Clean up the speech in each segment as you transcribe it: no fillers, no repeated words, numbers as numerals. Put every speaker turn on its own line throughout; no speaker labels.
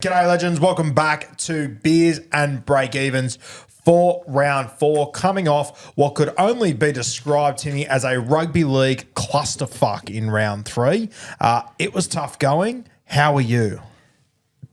G'day legends, welcome back to Beers and Breakevens for round 4, coming off what could only be described, Timmy, as a rugby league clusterfuck in round 3. It was tough going. How are you?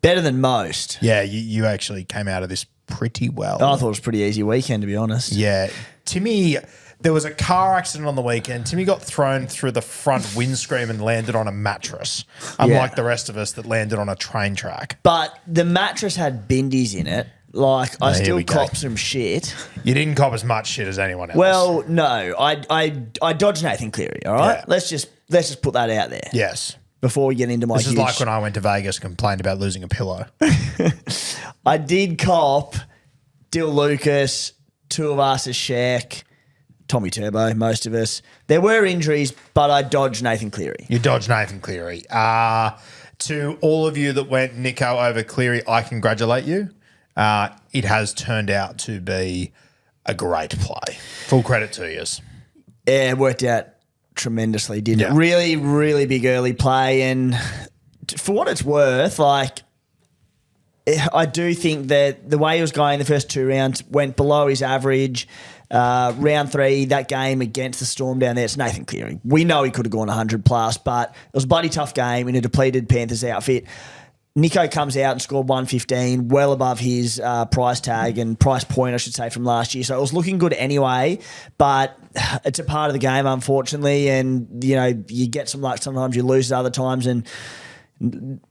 Better than most.
Yeah, you actually came out of this pretty well.
I thought it was a pretty easy weekend, to be honest.
Yeah, Timmy... There was a car accident on the weekend. Timmy got thrown through the front windscreen and landed on a mattress, unlike the rest of us that landed on a train track.
But the mattress had bindies in it. Like, I still
go.
copped some shit.
You didn't cop as much shit as anyone else.
Well, no. I dodged Nathan Cleary, all right?
Yeah.
Let's just put that out there.
Yes.
Before we get into my
This is like when I went to Vegas and complained about losing a pillow.
I did cop Dill Lucas, two of us as Shaq, Tommy Turbo, most of us. There were injuries, but I dodged Nathan Cleary.
You dodged Nathan Cleary. To all of you that went Nico over Cleary, I congratulate you. It has turned out to be a great play. Full credit to you.
Yeah, it worked out tremendously, didn't it? Really, really big early play. And for what it's worth, like, I do think that the way he was going the first 2 rounds went below his average. Round 3, that game against the Storm down there, it's Nathan Cleary. We know he could have gone 100 plus, but it was a bloody tough game in a depleted Panthers outfit. Nico comes out and scored 115, well above his price tag and price point, I should say, from last year. So it was looking good anyway, but it's a part of the game, unfortunately. And, you know, you get some luck sometimes, you lose at other times. And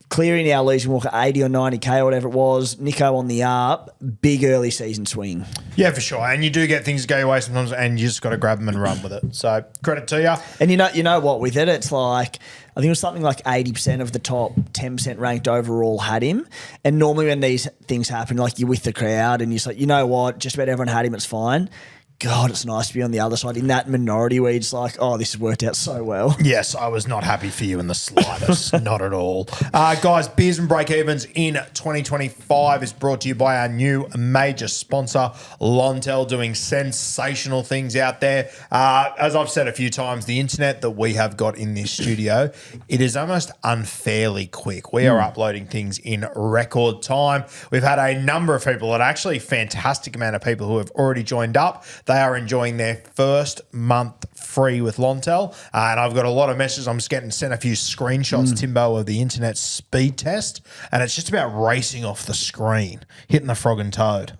Cleary now leads Walker 80 or 90K or whatever it was. Nico on the up, big early season swing.
Yeah, for sure. And you do get things go your way sometimes, and you just got to grab them and run with it. So credit to you.
And you know what? With it, it's like, I think it was something like 80% of the top 10% ranked overall had him. And normally when these things happen, like you're with the crowd and you're just like, you know what? Just about everyone had him. It's fine. God, it's nice to be on the other side in that minority where you're just like, oh, this has worked out so well.
Yes, I was not happy for you in the slightest. Not at all. Guys, Beers and Breakevens in 2025 is brought to you by our new major sponsor, Lontel, doing sensational things out there. As I've said a few times, the internet that we have got in this studio, it is almost unfairly quick. We are uploading things in record time. We've had a number of people, an actually fantastic amount of people who have already joined up. They are enjoying their first month free with Lontel. And I've got a lot of messages. I'm just getting sent a few screenshots, Timbo, of the internet speed test. And it's just about racing off the screen, hitting the frog and toad.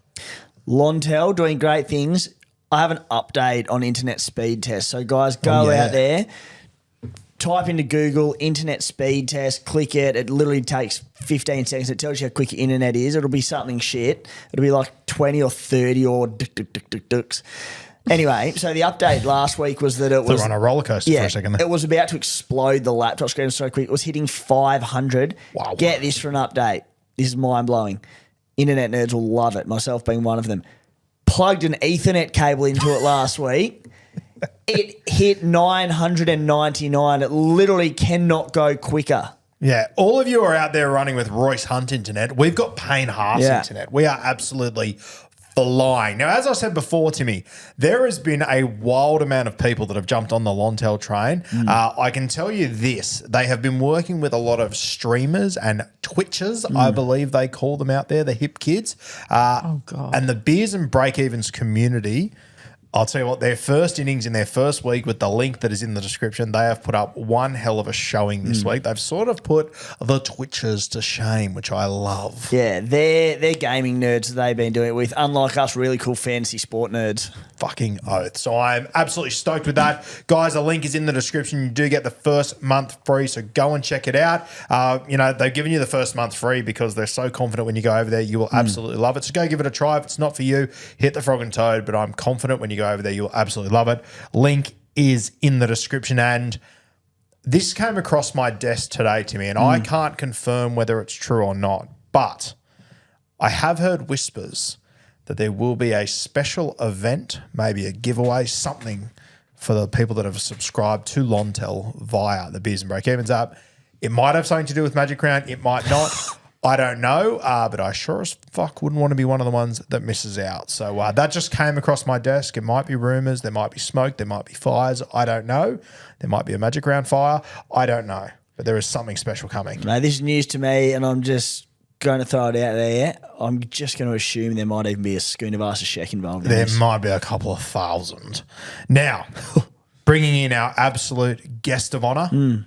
Lontel doing great things. I have an update on internet speed test. So guys, go out there, type into Google internet speed test, click it. It literally takes 15 seconds. It tells you how quick your internet is. It'll be something shit. It'll be like 20 or 30 or ducks. Anyway, so the update last week was that it was...
on a roller coaster for a second there.
It was about to explode the laptop screen so quick. It was hitting 500.
Wow.
Get this for an update. This is mind-blowing. Internet nerds will love it, myself being one of them. Plugged an Ethernet cable into it last week. It hit 999. It literally cannot go quicker.
Yeah, all of you are out there running with Royce Hunt internet. We've got Payne Haas internet. We are absolutely flying. Now, as I said before, Timmy, there has been a wild amount of people that have jumped on the Lontel train. I can tell you this. They have been working with a lot of streamers and Twitchers, I believe they call them out there, the hip kids.
Oh, God.
And the Beers and Breakevens community, I'll tell you what, their first innings in their first week with the link that is in the description, they have put up one hell of a showing this week. They've sort of put the Twitchers to shame, which I love.
Yeah, they're gaming nerds that they've been doing it with, unlike us really cool fantasy sport nerds.
Fucking oath. So I'm absolutely stoked with that. Guys, the link is in the description. You do get the first month free, so go and check it out. You know, they've given you the first month free because they're so confident when you go over there, you will absolutely love it. So go give it a try. If it's not for you, hit the frog and toad, but I'm confident when you go over there, you'll absolutely love it. Link is in the description. And this came across my desk today, Timmy, and I can't confirm whether it's true or not, but I have heard whispers that there will be a special event, maybe a giveaway, something for the people that have subscribed to Lontel via the Beers and Breakevens app. It might have something to do with Magic Round. It might not. I don't know, but I sure as fuck wouldn't want to be one of the ones that misses out. So that just came across my desk. It might be rumours. There might be smoke. There might be fires. I don't know. There might be a Magic Round fire. I don't know. But there is something special coming.
No, this is news to me, and I'm just going to throw it out there. I'm just going to assume there might even be a schooner versus Sheck involved in
There
this.
might be a couple of thousand. Now, bringing in our absolute guest of honour,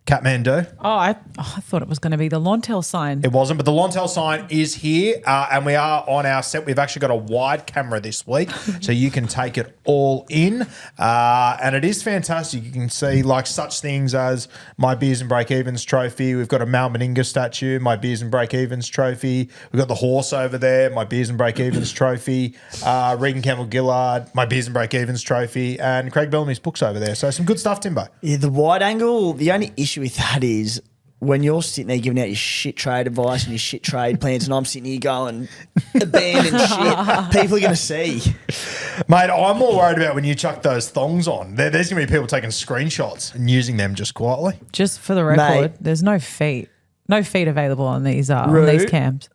Kathmandu.
I thought it was going to be the Lontel sign.
It wasn't, but the Lontel sign is here, and we are on our set. We've actually got a wide camera this week, so you can take it all in, and it is fantastic. You can see like such things as my Beers and Breakevens trophy. We've got a Mal Meninga statue, my Beers and Breakevens trophy. We've got the horse over there, my Beers and Breakevens trophy. Regan Campbell-Gillard, my Beers and Breakevens trophy, and Craig Bellamy's books over there. So some good stuff, Timbo.
Yeah, the wide angle, the only issue with that is when you're sitting there giving out your shit trade advice and your shit trade plans and I'm sitting here going abandoned shit, people are going to see.
Mate, I'm more worried about when you chuck those thongs on. There's going to be people taking screenshots and using them just quietly.
Just for the record, there's no feet. No feet available on these cams.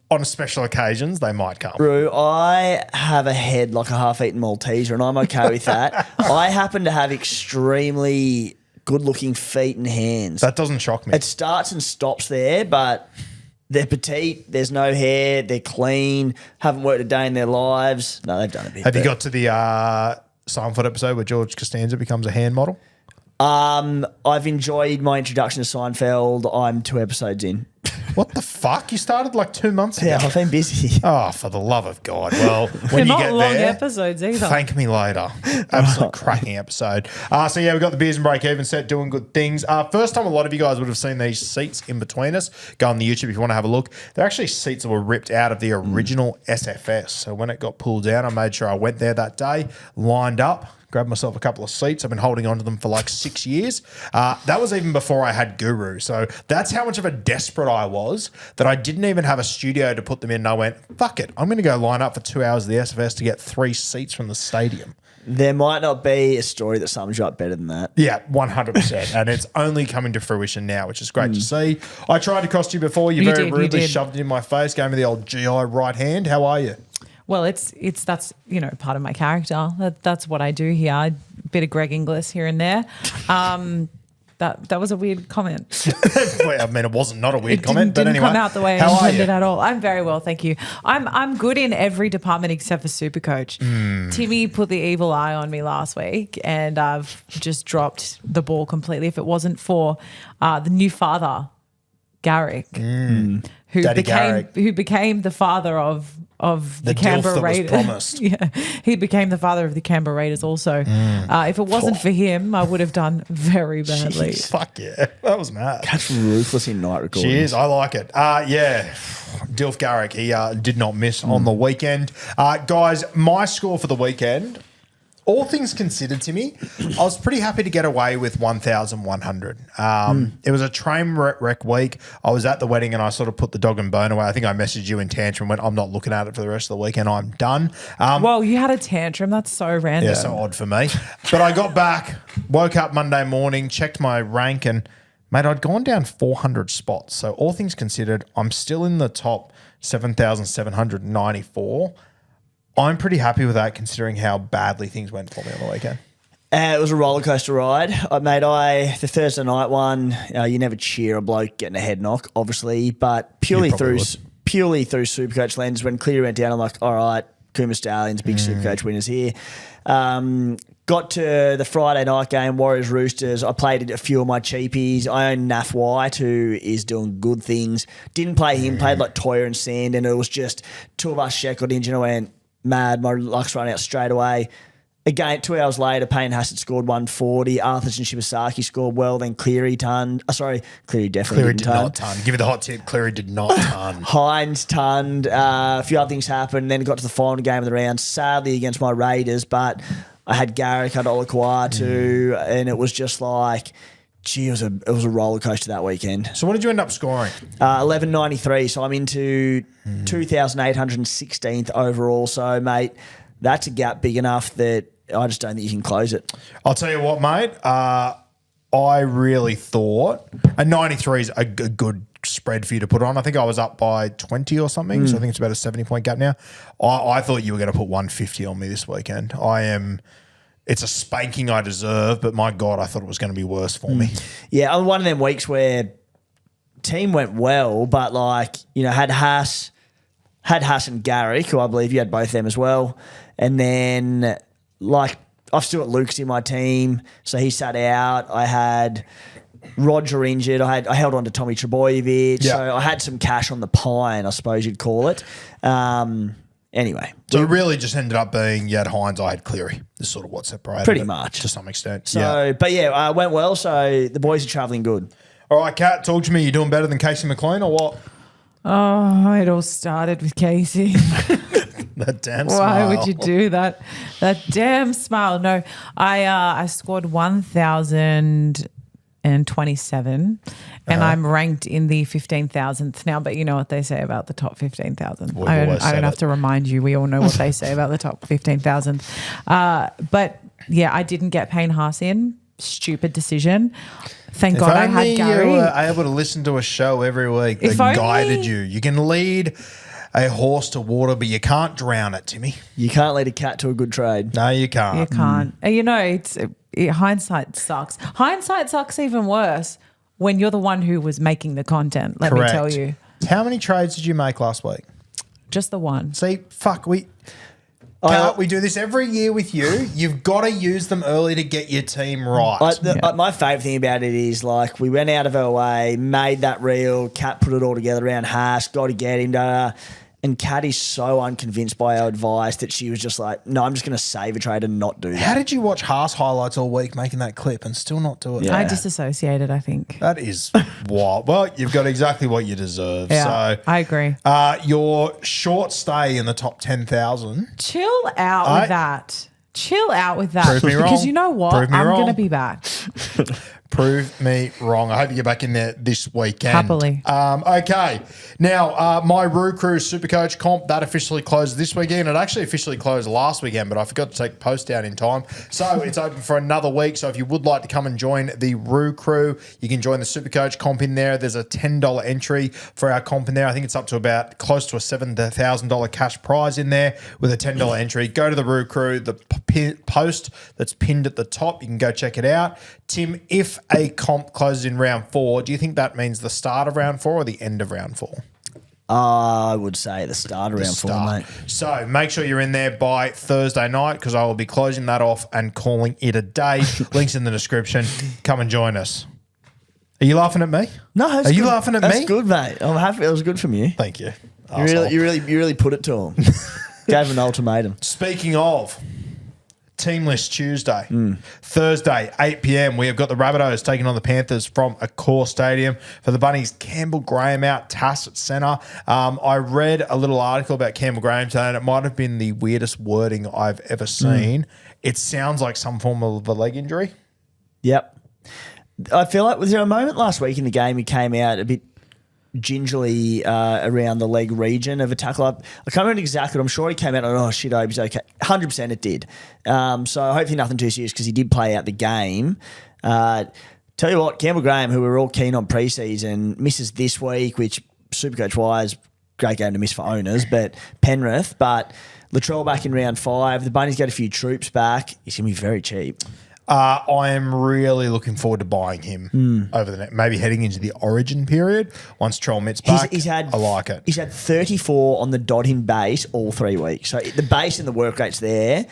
On special occasions, they might come.
Roo, I have a head like a half-eaten Malteser and I'm okay with that. I happen to have extremely good-looking feet and hands.
That doesn't shock me.
It starts and stops there, but they're petite, there's no hair, they're clean, haven't worked a day in their lives. No, they've done a bit.
Have you got to the Seinfeld episode where George Costanza becomes a hand model?
I've enjoyed my introduction to Seinfeld. I'm 2 episodes in.
What the fuck? You started like 2 months ago.
Yeah, I've been busy.
Oh, for the love of God. Well, when
They're
you
not
get
long
there,
episodes either.
thank me later. Absolute cracking episode. So yeah, we've got the Beers and Breakeven set doing good things. First time a lot of you guys would have seen these seats in between us. Go on the YouTube if you want to have a look. They're actually seats that were ripped out of the original SFS. So when it got pulled down, I made sure I went there that day, lined up, grabbed myself a couple of seats. I've been holding on to them for like 6 years. That was even before I had Guru. So that's how much of a desperate I was that I didn't even have a studio to put them in. And I went, fuck it. I'm going to go line up for 2 hours of the SFS to get 3 seats from the stadium.
There might not be a story that sums you up better than that.
Yeah, 100%. And it's only coming to fruition now, which is great to see. I tried to cost you before. You very rudely shoved it in my face, gave me the old GI right hand. How are you?
Well, that's part of my character. That's what I do here. A bit of Greg Inglis here and there. That was a weird comment.
I mean, it wasn't not a weird comment, but anyway.
Didn't come out the way I intended at all. I'm very well, thank you. I'm good in every department except for SuperCoach. Timmy put the evil eye on me last week, and I've just dropped the ball completely. If it wasn't for the new father, Garrick, who became the father of the Canberra Raiders.
Promised.
Yeah, he became the father of the Canberra Raiders also. If it wasn't for him, I would have done very badly.
Jeez, fuck yeah. That was mad.
That's ruthless in night recording.
She is. I like it. Yeah. Dilf Garrick, he did not miss on the weekend. Guys, my score for the weekend, all things considered, Timmy, I was pretty happy to get away with 1,100. It was a train wreck week. I was at the wedding and I sort of put the dog and bone away. I think I messaged you in tantrum when I'm not looking at it for the rest of the weekend. I'm done.
Well, you had a tantrum. That's so random.
Yeah, so odd for me. But I got back, woke up Monday morning, checked my rank, and mate, I'd gone down 400 spots. So all things considered, I'm still in the top 7,794. I'm pretty happy with that considering how badly things went for me on the weekend.
It was a roller coaster ride. The Thursday night one, you never cheer a bloke getting a head knock, obviously, but purely through SuperCoach lens. When Cleary went down, I'm like, all right, Kuma Stallions, big SuperCoach winners here. Got to the Friday night game, Warriors Roosters. I played a few of my cheapies. I own Naf White, who is doing good things. Didn't play him, played like Toyer and Sand, and it was just 2 of us shackled in, and I went, mad, my luck's run out straight away. Again, 2 hours later, Payne Hassett scored 140. Arthurson Shibasaki scored well. Then Cleary turned. Cleary definitely did not
ton. Give you the hot tip. Cleary did not ton.
Hines turned. A few other things happened. Then got to the final game of the round, sadly against my Raiders. But I had Garrick, I had Olakwatu, and it was just like, gee, it was a roller coaster that weekend.
So what did you end up scoring?
1193. So I'm into 2,816th overall. So, mate, that's a gap big enough that I just don't think you can close it.
I'll tell you what, mate. I really thought a 93 is a good spread for you to put on. I think I was up by 20 or something, so I think it's about a 70-point gap now. I thought you were going to put 150 on me this weekend. It's a spanking I deserve, but my God, I thought it was going to be worse for me.
Yeah, on one of them weeks where team went well, but had Haas and Garrick, who I believe you had both of them as well. And then I've still got Lucas in my team, so he sat out. I had Roger injured. I held on to Tommy Trebojevic.
Yeah.
So I had some cash on the pine, I suppose you'd call it. Anyway.
So it really just ended up being you had Hines, I had Cleary. This is sort of what separated
Pretty
it
much.
to some extent.
So, but it went well. So the boys are travelling good.
All right, Kat, talk to me. You doing better than Casey McLean or what?
Oh, it all started with Casey.
That damn
Why
smile.
would you do that? That damn smile. No, I scored 1,027 and I'm ranked in the 15,000th now, but you know what they say about the top 15,000.
We've
I
always
don't
said
have
it.
to remind you. We all know what they say about the top 15,000. But yeah, I didn't get Payne Haas in. Stupid decision. Thank God I had Gary.
You were able to listen to a show every week that
If only-
guided you. You can lead a horse to water, but you can't drown it, Timmy.
You can't lead a cat to a good trade.
No, you can't.
You can't. And you know, hindsight sucks. Hindsight sucks even worse when you're the one who was making the content. Let
Correct.
me tell you.
How many trades did you make last week?
Just the one.
See, Kat, we do this every year with you. You've got to use them early to get your team right.
My favourite thing about it is we went out of our way, made that reel, Cat put it all together around Haas, got to get him, and Kat is so unconvinced by our advice that she was just like, no, I'm just going to save a trade and not do that.
How did you watch Haas highlights all week making that clip and still not do it?
Yeah.
I disassociated, I think.
That is wild. Well, you've got exactly what you deserve.
Yeah,
So
I agree.
your short stay in the top 10,000.
Chill out with that. Chill out with that.
Prove me wrong.
Because you know what?
Prove me
I'm
wrong.
going to be back.
Prove me wrong. I hope you get back in there this weekend.
Happily.
Okay. Now, my Roo Crew SuperCoach comp, that officially closed this weekend. It actually officially closed last weekend, but I forgot to take the post down in time. So it's open for another week. So if you would like to come and join the Roo Crew, you can join the SuperCoach comp in there. There's a $10 entry for our comp in there. I think it's up to about close to a $7,000 cash prize in there with a $10 entry. Go to the Roo Crew, the post that's pinned at the top. You can go check it out. Tim, if a comp closes in round 4, do you think that means the start of round 4 or the end of round 4?
I would say the start of round 4, mate.
So make sure you're in there by Thursday night because I will be closing that off and calling it a day. Links in the description. Come and join us. Are you laughing at me?
No,
Are you laughing at me?
That's good, mate. I'm happy. It was good from you.
Thank you.
You really put it to him. Gave him an ultimatum.
Speaking of Team List Tuesday, Thursday, 8 p.m. We have got the Rabbitohs taking on the Panthers from Accor Stadium. For the Bunnies, Campbell Graham out, Tass at centre. I read a little article about Campbell Graham today, and it might have been the weirdest wording I've ever seen. It sounds like some form of a leg injury.
Yep. I feel like was there a moment last week in the game he came out a bit gingerly around the leg region of a tackle. I can't remember exactly, but I'm sure he came out and, oh, shit, I hope he's okay. 100% it did. So hopefully nothing too serious because he did play out the game. Tell you what, Campbell Graham, who we're all keen on preseason, misses this week, which Supercoach-wise, great game to miss for owners, but Penrith. But Latrell back in round 5. The Bunnies get a few troops back. He's going to be very cheap.
I am really looking forward to buying him over the next, maybe heading into the origin period once Trell Mitt's back. I like it.
He's had 34 on the dot in base all 3 weeks. So the base and the work rate's there.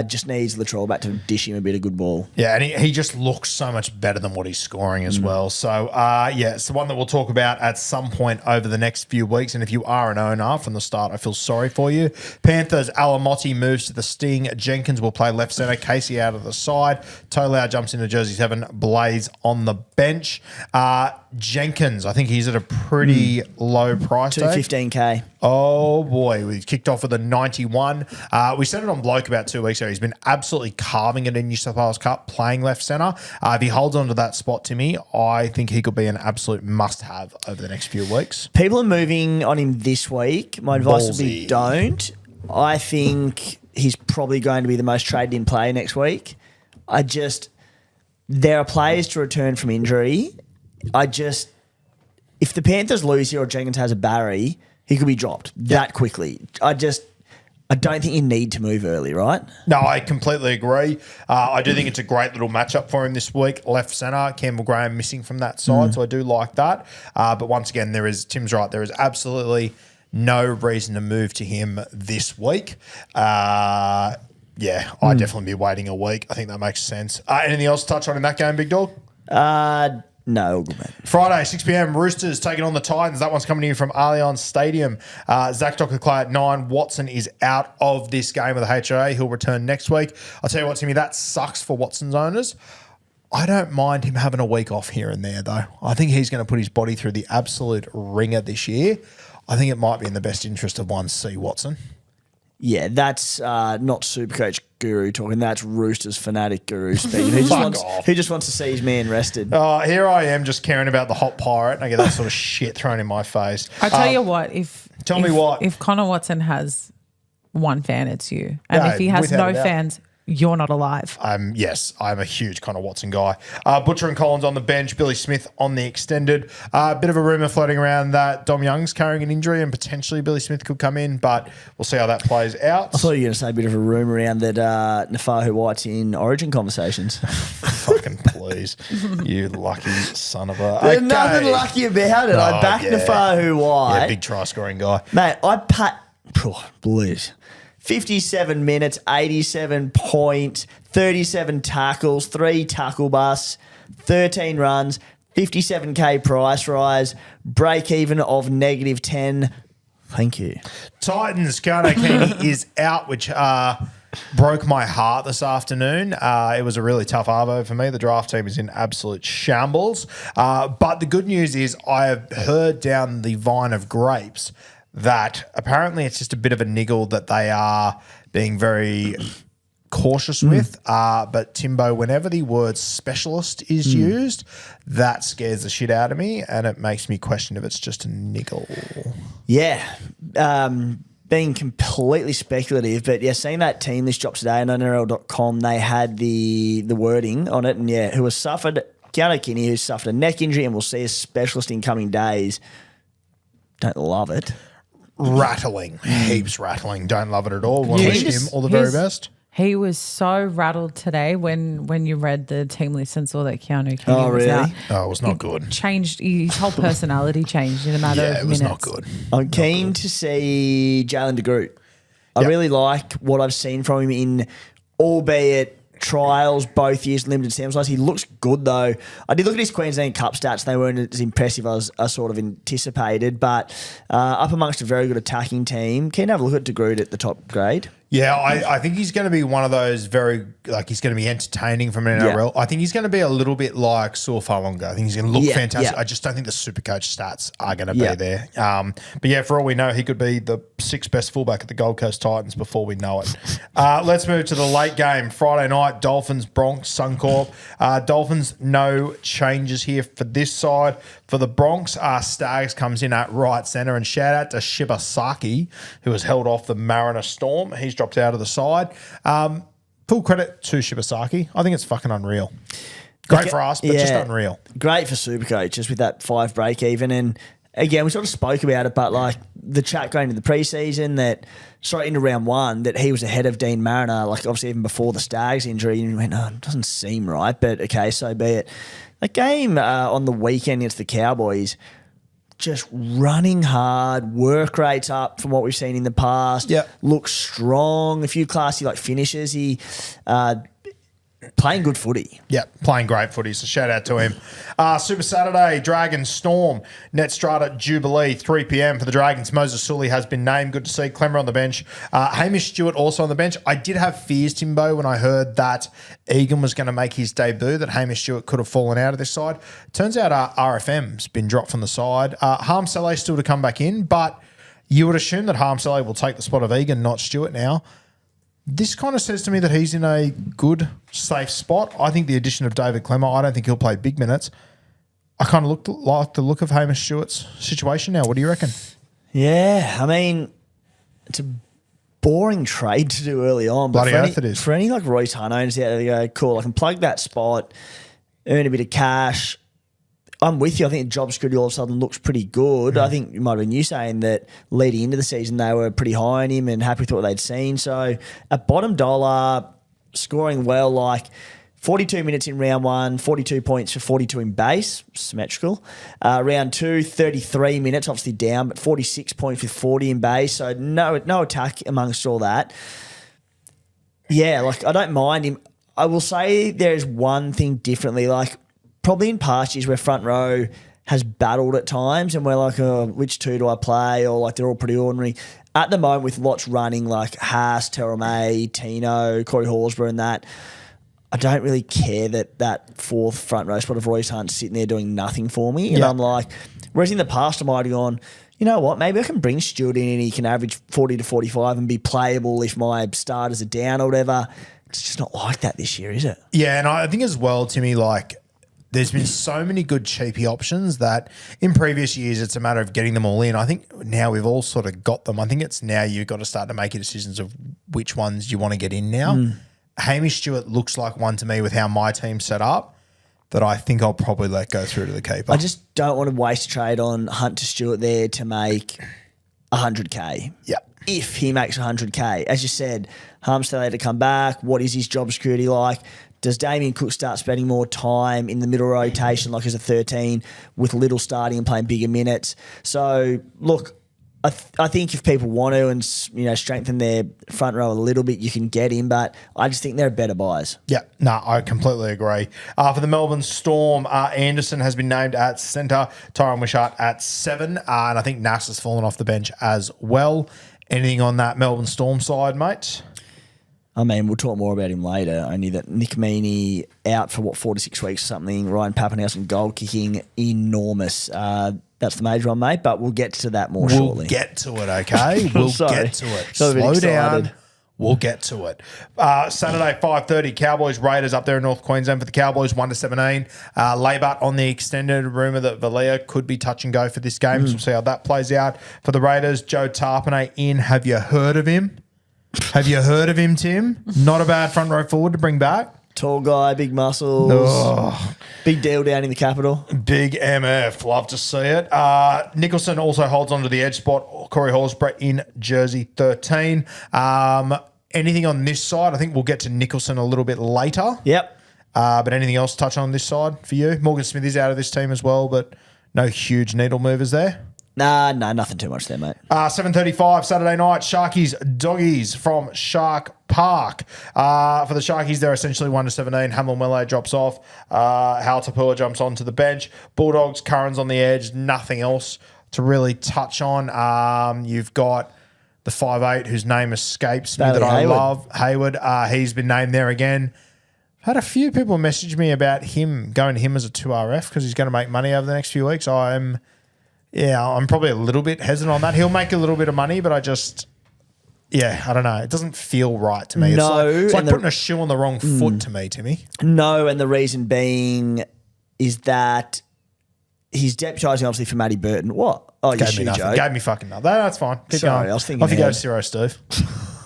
Just needs Latrell back to dish him a bit of good ball.
Yeah, and he just looks so much better than what he's scoring as well. So, it's the one that we'll talk about at some point over the next few weeks. And if you are an owner from the start, I feel sorry for you. Panthers, Alamotti moves to the Sting. Jenkins will play left centre. Casey out of the side. Tolau jumps into jersey 7. Blaze on the bench. Jenkins, I think he's at a pretty low price tag.
215K.
Oh boy, we kicked off with a 91. We said it on Bloke about 2 weeks ago. He's been absolutely carving it in New South Wales Cup, playing left centre. If he holds on to that spot, Timmy, I think he could be an absolute must-have over the next few weeks.
People are moving on him this week. My advice would be don't. I think he's probably going to be the most traded in player next week. There are players to return from injury. If the Panthers lose here or Jenkins has a Barry, he could be dropped that quickly. I don't think you need to move early, right?
No, I completely agree. I do think it's a great little matchup for him this week. Left centre, Campbell Graham missing from that side, so I do like that. But once again, Tim's right. There is absolutely no reason to move to him this week. I'd definitely be waiting a week. I think that makes sense. Anything else to touch on in that game, Big Dog?
No, all good, mate.
Friday, 6 p.m, Roosters taking on the Titans. That one's coming to you from Allianz Stadium. Zach Docker-Clay at 9. Watson is out of this game with the HIA. He'll return next week. I'll tell you what, Timmy, that sucks for Watson's owners. I don't mind him having a week off here and there, though. I think he's going to put his body through the absolute ringer this year. I think it might be in the best interest of one C. Watson.
Yeah, that's not SuperCoach guru talking. That's Roosters fanatic guru speaking. Who just wants to see his man rested.
Here I am just caring about the hot pirate, and I get that sort of shit thrown in my face.
I tell you what,
Tell me what.
If Connor Watson has one fan, it's you. And if he has
without
no
a doubt.
fans, you're not alive.
Yes, I'm a huge Connor Watson guy. Butcher and Collins on the bench, Billy Smith on the extended. Bit of a rumour floating around that Dom Young's carrying an injury and potentially Billy Smith could come in, but we'll see how that plays out.
I thought you were going to say a bit of a rumour around that Nafahu White's in Origin conversations.
Fucking please, you lucky son of a...
There's nothing lucky about it. I backed Nafahu White.
Yeah, big try scoring guy.
Mate, Blues. 57 minutes, 87 points, 37 tackles, 3 tackle busts, 13 runs, 57K price rise, break even of -10. Thank you.
Titans, Kano Keeney is out, which broke my heart this afternoon. It was a really tough arvo for me. The draft team is in absolute shambles. But the good news is I have heard down the vine of grapes that apparently it's just a bit of a niggle that they are being very cautious with. But Timbo, whenever the word specialist is used, that scares the shit out of me and it makes me question if it's just a niggle.
Yeah. Being completely speculative, but yeah, seeing that team list drop today on NRL.com, they had the wording on it, and yeah, who suffered a neck injury and will see a specialist in coming days. Don't love it.
Rattling. Heaps rattling. Don't love it at all. Want to wish him all the very best.
He was so rattled today when you read the team list and saw that Keanu Kenny was out.
Oh, it was not good.
Changed his whole personality changed in a matter of minutes.
Yeah, it was not good.
I'm keen to see Jalen de Groot. I really like what I've seen from him in, albeit trials, both years, limited sample size. He looks good though. I did look at his Queensland Cup stats. They weren't as impressive as I sort of anticipated, but up amongst a very good attacking team. Can you have a look at de Groot at the top grade?
Yeah, I think he's going to be one of those he's going to be entertaining from an NRL. I think he's going to be a little bit like Saul Falonga. I think he's going to look fantastic. I just don't think the SuperCoach stats are going to be there. But yeah, for all we know, he could be the 6th best fullback at the Gold Coast Titans before we know it. Let's move to the late game. Friday night, Dolphins, Bronx, Suncorp. Dolphins, no changes here for this side. For the Bronx, Staggs comes in at right centre, and shout out to Shibasaki, who has held off the Mariner Storm. He's dropped out of the side. Full credit to Shibasaki. I think it's fucking unreal. Great for us, but just unreal.
Great for SuperCoach, just with that 5 break even. And again, we sort of spoke about it, but like the chat going into the preseason into round 1, that he was ahead of Dean Mariner, like obviously even before the Staggs injury, and you went, it doesn't seem right, but okay, so be it. That game on the weekend against the Cowboys, just running hard, work rates up from what we've seen in the past.
Yep.
Looks strong, a few classy finishes. He playing good footy.
Yeah, playing great footy, so shout out to him. Super Saturday, Dragons Storm, Net Strata Jubilee, 3 p.m. for the Dragons. Moses Sully has been named. Good to see. Clemmer on the bench. Hamish Stewart also on the bench. I did have fears, Timbo, when I heard that Egan was going to make his debut, that Hamish Stewart could have fallen out of this side. Turns out RFM's been dropped from the side. Harm Saleh still to come back in, but you would assume that Harm Saleh will take the spot of Egan, not Stewart now. This kind of says to me that he's in a good, safe spot. I think the addition of David Clemmer, I don't think he'll play big minutes. I kind of like the look of Hamish Stewart's situation now. What do you reckon?
Yeah, I mean, it's a boring trade to do early on. But
Bloody oath it is.
For any Royce Hunt owners out there, they go, cool, I can plug that spot, earn a bit of cash. I'm with you. I think job security all of a sudden looks pretty good. I think it might have been you saying that leading into the season they were pretty high on him and happy with what they'd seen. So at bottom dollar, scoring well, like 42 minutes in round 1, 42 points for 42 in base, symmetrical. Round 2, 33 minutes, obviously down, but 46 points with 40 in base. So no attack amongst all that. Yeah, like I don't mind him. I will say there's one thing differently, like probably in past years where front row has battled at times and we're like, oh, which two do I play? Or like they're all pretty ordinary. At the moment with lots running like Haas, Terrell May, Tino, Corey Horsburgh and that, I don't really care that fourth front row spot of Royce Hunt sitting there doing nothing for me. And I'm like, whereas in the past I might have gone, you know what, maybe I can bring Stewart in and he can average 40 to 45 and be playable if my starters are down or whatever. It's just not like that this year, is it?
Yeah, and I think as well, Timmy, like there's been so many good cheapy options that in previous years it's a matter of getting them all in. I think now we've all sort of got them. I think it's now you've got to start to make your decisions of which ones you want to get in now. Hamish Stewart looks like one to me with how my team's set up that I think I'll probably let go through to the keeper.
I just don't want to waste a trade on Hunt to Stewart there to make 100K.
Yeah.
If he makes 100K. As you said, Harmstead had to come back. What is his job security like? Does Damien Cook start spending more time in the middle rotation like as a 13 with Little starting and playing bigger minutes? So, look, I think if people want to and strengthen their front row a little bit, you can get him, but I just think they're better buys.
Yeah, no, I completely agree. For the Melbourne Storm, Anderson has been named at centre, Tyron Wishart at 7, and I think Nass has fallen off the bench as well. Anything on that Melbourne Storm side, mate?
I mean, we'll talk more about him later, only that Nick Meaney out for, 4 to 6 weeks or something. Ryan Pappenhausen goal kicking, enormous. That's the major one, mate, but we'll get to that more shortly.
We'll get to it, okay? We'll get to it. Slow down. We'll get to it. Saturday, 5:30, Cowboys Raiders up there in North Queensland for the Cowboys, 1-17. Labour on the extended, rumour that Valia could be touch and go for this game. So we'll see how that plays out. For the Raiders, Joe Tarpanay in. Have you heard of him? Have you heard of him, Tim? Not a bad front row forward to bring back.
Tall guy, big muscles.
Oh.
Big deal down in the capital.
Big MF. Love to see it. Nicholson also holds on to the edge spot. Corey Horsburgh in jersey 13. Anything on this side? I think we'll get to Nicholson a little bit later.
Yep.
But anything else to touch on this side for you? Morgan Smith is out of this team as well, but no huge needle movers there.
Nah, nothing too much there, mate.
7:35 Saturday night, Sharkies Doggies from Shark Park. For the Sharkies, they're essentially 1-17. Hamlin Welle drops off. Hal Tapua jumps onto the bench. Bulldogs, Curran's on the edge. Nothing else to really touch on. You've got the 5'8", whose name escapes me that I love. Hayward. He's been named there again. Had a few people message me about him, going to him as a 2RF because he's going to make money over the next few weeks. I'm probably a little bit hesitant on that. He'll make a little bit of money, but I don't know. It doesn't feel right to me. It's like putting a shoe on the wrong foot to me, Timmy.
No, and the reason being is that he's deputising obviously for Matty Burton. What? Oh, you shoe, Joe.
Gave me fucking nothing. That's fine. Keep
Sorry,
going.
I was thinking
off you go, Ciro Steve.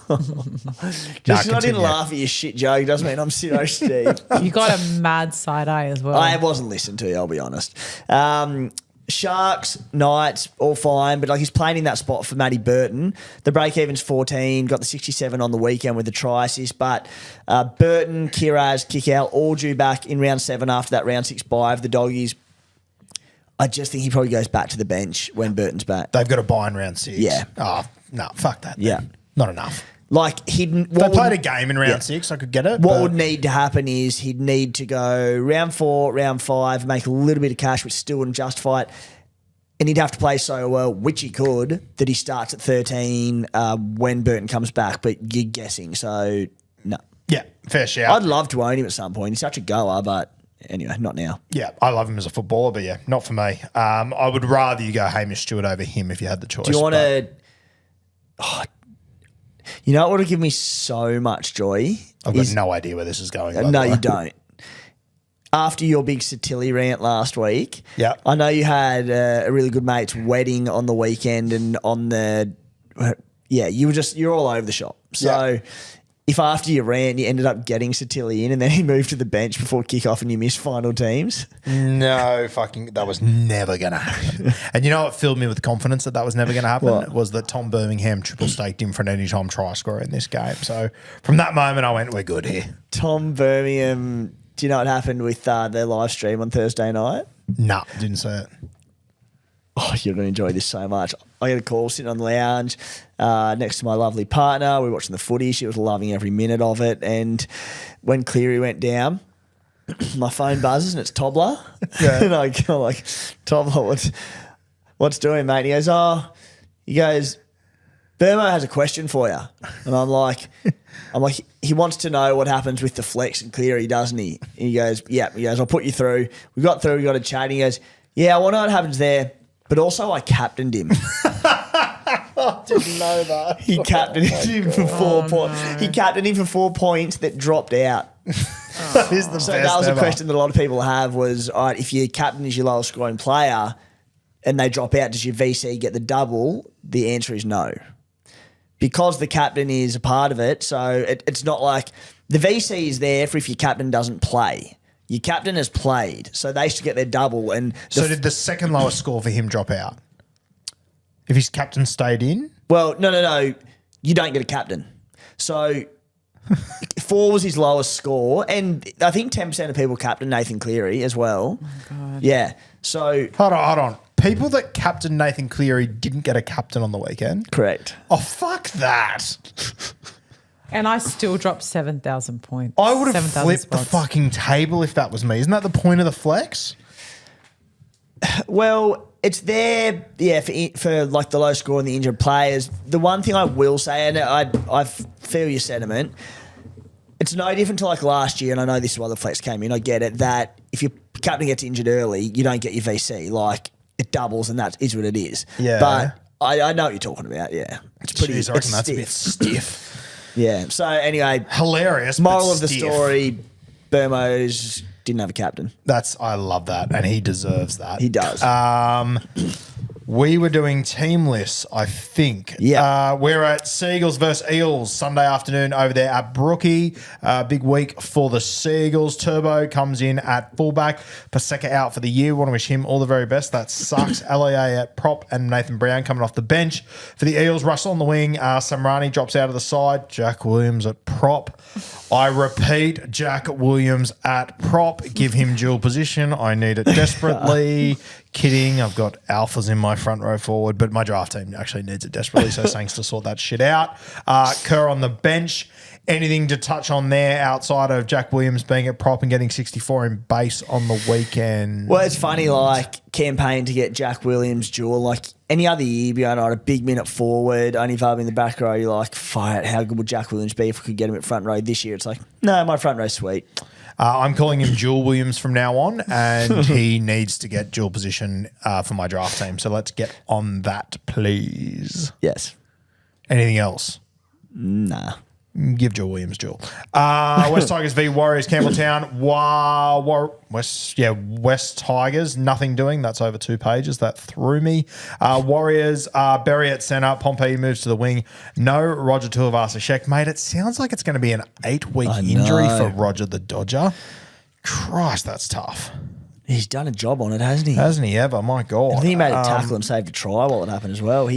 Just because I didn't laugh at your shit joke doesn't mean I'm Ciro Steve.
You got a mad side eye as well.
I wasn't listening to you, I'll be honest. Sharks, Knights, all fine, but like he's playing in that spot for Matty Burton. The break-even's 14, got the 67 on the weekend with the try assist, but Burton, Kiraz, Kick-out, all due back in round 7 after that round 6 bye of the Doggies. I just think he probably goes back to the bench when Burton's back.
They've got a bye in round 6.
Yeah.
Oh, no, fuck that.
Yeah.
Then. Not enough.
Like
they played a game in round 6, I could get it.
What would need to happen is he'd need to go round 4, round 5, make a little bit of cash, which still wouldn't justify it. And he'd have to play so well, which he could, that he starts at 13 when Burton comes back. But you're guessing, so no.
Yeah, fair shout.
I'd love to own him at some point. He's such a goer, but anyway, not now.
Yeah, I love him as a footballer, but yeah, not for me. I would rather you go Hamish Stewart over him if you had the choice.
Do you want to... you know what would give me so much joy?
I've got no idea where this is going.
No, you don't. After your big Satilli rant last week,
yeah,
I know you had a really good mate's wedding on the weekend and on the... Yeah, you're all over the shop. So if after you ran, you ended up getting Satilli in and then he moved to the bench before kickoff and you missed final teams?
No, that was never going to happen. And you know what filled me with confidence that was never going to happen?
What?
Was that Tom Birmingham triple staked him for an anytime try scorer in this game. So from that moment, I went, we're good here.
Tom Birmingham, do you know what happened with their live stream on Thursday night?
No, didn't see it.
Oh, you're going to enjoy this so much. I got a call sitting on the lounge next to my lovely partner. We were watching the footy. She was loving every minute of it. And when Cleary went down, my phone buzzes and it's Tobler.
Yeah.
And I go like, Tobler, what's doing, mate? And he goes, Burmo has a question for you. And I'm like, he wants to know what happens with the flex and Cleary, doesn't he? And he goes, yeah. He goes, I'll put you through. We got through, we got a chat. And he goes, yeah, I want to know what happens there. But also I captained him.
I didn't know that.
He captained him for 4 points.
No.
He captained him for 4 points that dropped out.
That is the
So
best
that was
ever.
a question that a lot of people have was, all right, if your captain is your lowest scoring player and they drop out, does your VC get the double? The answer is no. Because the captain is a part of it, so it's not like the VC is there for if your captain doesn't play. Your captain has played, so they should get their double. And
So did the second lowest score for him drop out? If his captain stayed in?
well, no. You don't get a captain. So 4 was his lowest score, and I think 10% of people captain Nathan Cleary as well.
Oh, God.
Yeah. So
Hold on. People that captained Nathan Cleary didn't get a captain on the weekend?
correct.
Oh, fuck that.
And I still dropped 7,000 points.
I would have
7,000
flipped the
spots.
fucking table if that was me. Isn't that the point of the flex?
Well, it's there, yeah, for like the low score and the injured players. The one thing I will say, and I feel your sentiment, it's no different to like last year, and I know this is why the flex came in. I get it that if your captain gets injured early, you don't get your VC. Like it doubles, and that is what it is.
Yeah.
But I know what you're talking about. Yeah, it's pretty.
Jeez, I reckon
it's
that's a bit stiff.
Yeah. So anyway,
Hilarious. but
moral of the
stiff.
story: Burmos didn't have a captain.
I love that, and he deserves that.
He does.
We were doing team lists, I think.
Yeah.
We're at Seagulls versus Eels Sunday afternoon over there at Brookie. Big week for the Seagulls. Turbo comes in at fullback. Paseka out for the year. Want to wish him all the very best. That sucks. LAA at prop and Nathan Brown coming off the bench. For the Eels, Russell on the wing. Samrani drops out of the side. Jack Williams at prop. I repeat, Jack Williams at prop. Give him dual position. I need it desperately. Kidding. I've got alphas in my front row forward, but my draft team actually needs it desperately, so thanks to sort that shit out. Kerr on the bench. Anything to touch on there outside of Jack Williams being at prop and getting 64 in base on the weekend?
Well, it's funny, like, campaign to get Jack Williams dual. Like, any other year, you'd be on a big minute forward, only if I'm in the back row, you're like, fire, how good would Jack Williams be if we could get him at front row this year? It's like, no, my front row's sweet.
I'm calling him Jewel Williams from now on, and he needs to get dual position for my draft team. So let's get on that, please.
Yes.
Anything else?
Nah.
Give Joe Williams duel. West Tigers v Warriors, Campbelltown. West Tigers, nothing doing. That's over 2 pages. That threw me. Warriors, Berry at centre. Pompey moves to the wing. No Roger Tuivasa-Sheck. Mate, it sounds like it's going to be an 8-week injury for Roger the Dodger. Christ, that's tough.
He's done a job on it, hasn't he?
Hasn't he ever? My God.
I think he made a tackle and saved a try while it happened as well.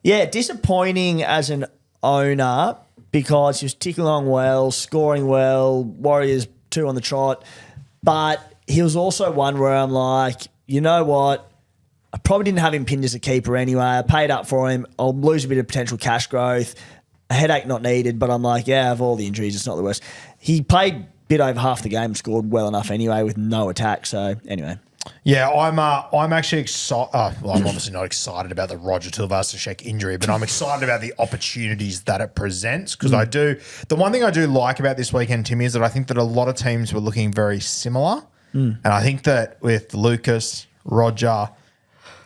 Disappointing as an owner, because he was ticking along well, scoring well, Warriors 2 on the trot. But he was also one where I'm like, you know what? I probably didn't have him pinned as a keeper anyway. I paid up for him. I'll lose a bit of potential cash growth. A headache not needed, but I'm like, yeah, of all the injuries, it's not the worst. He played a bit over half the game, scored well enough anyway with no attack. So anyway.
Yeah, I'm actually excited. Well, I'm obviously not excited about the Roger Tuivasa-Sheck injury, but I'm excited about the opportunities that it presents, because I do. The one thing I do like about this weekend, Timmy, is that I think that a lot of teams were looking very similar, and I think that with Lucas, Roger,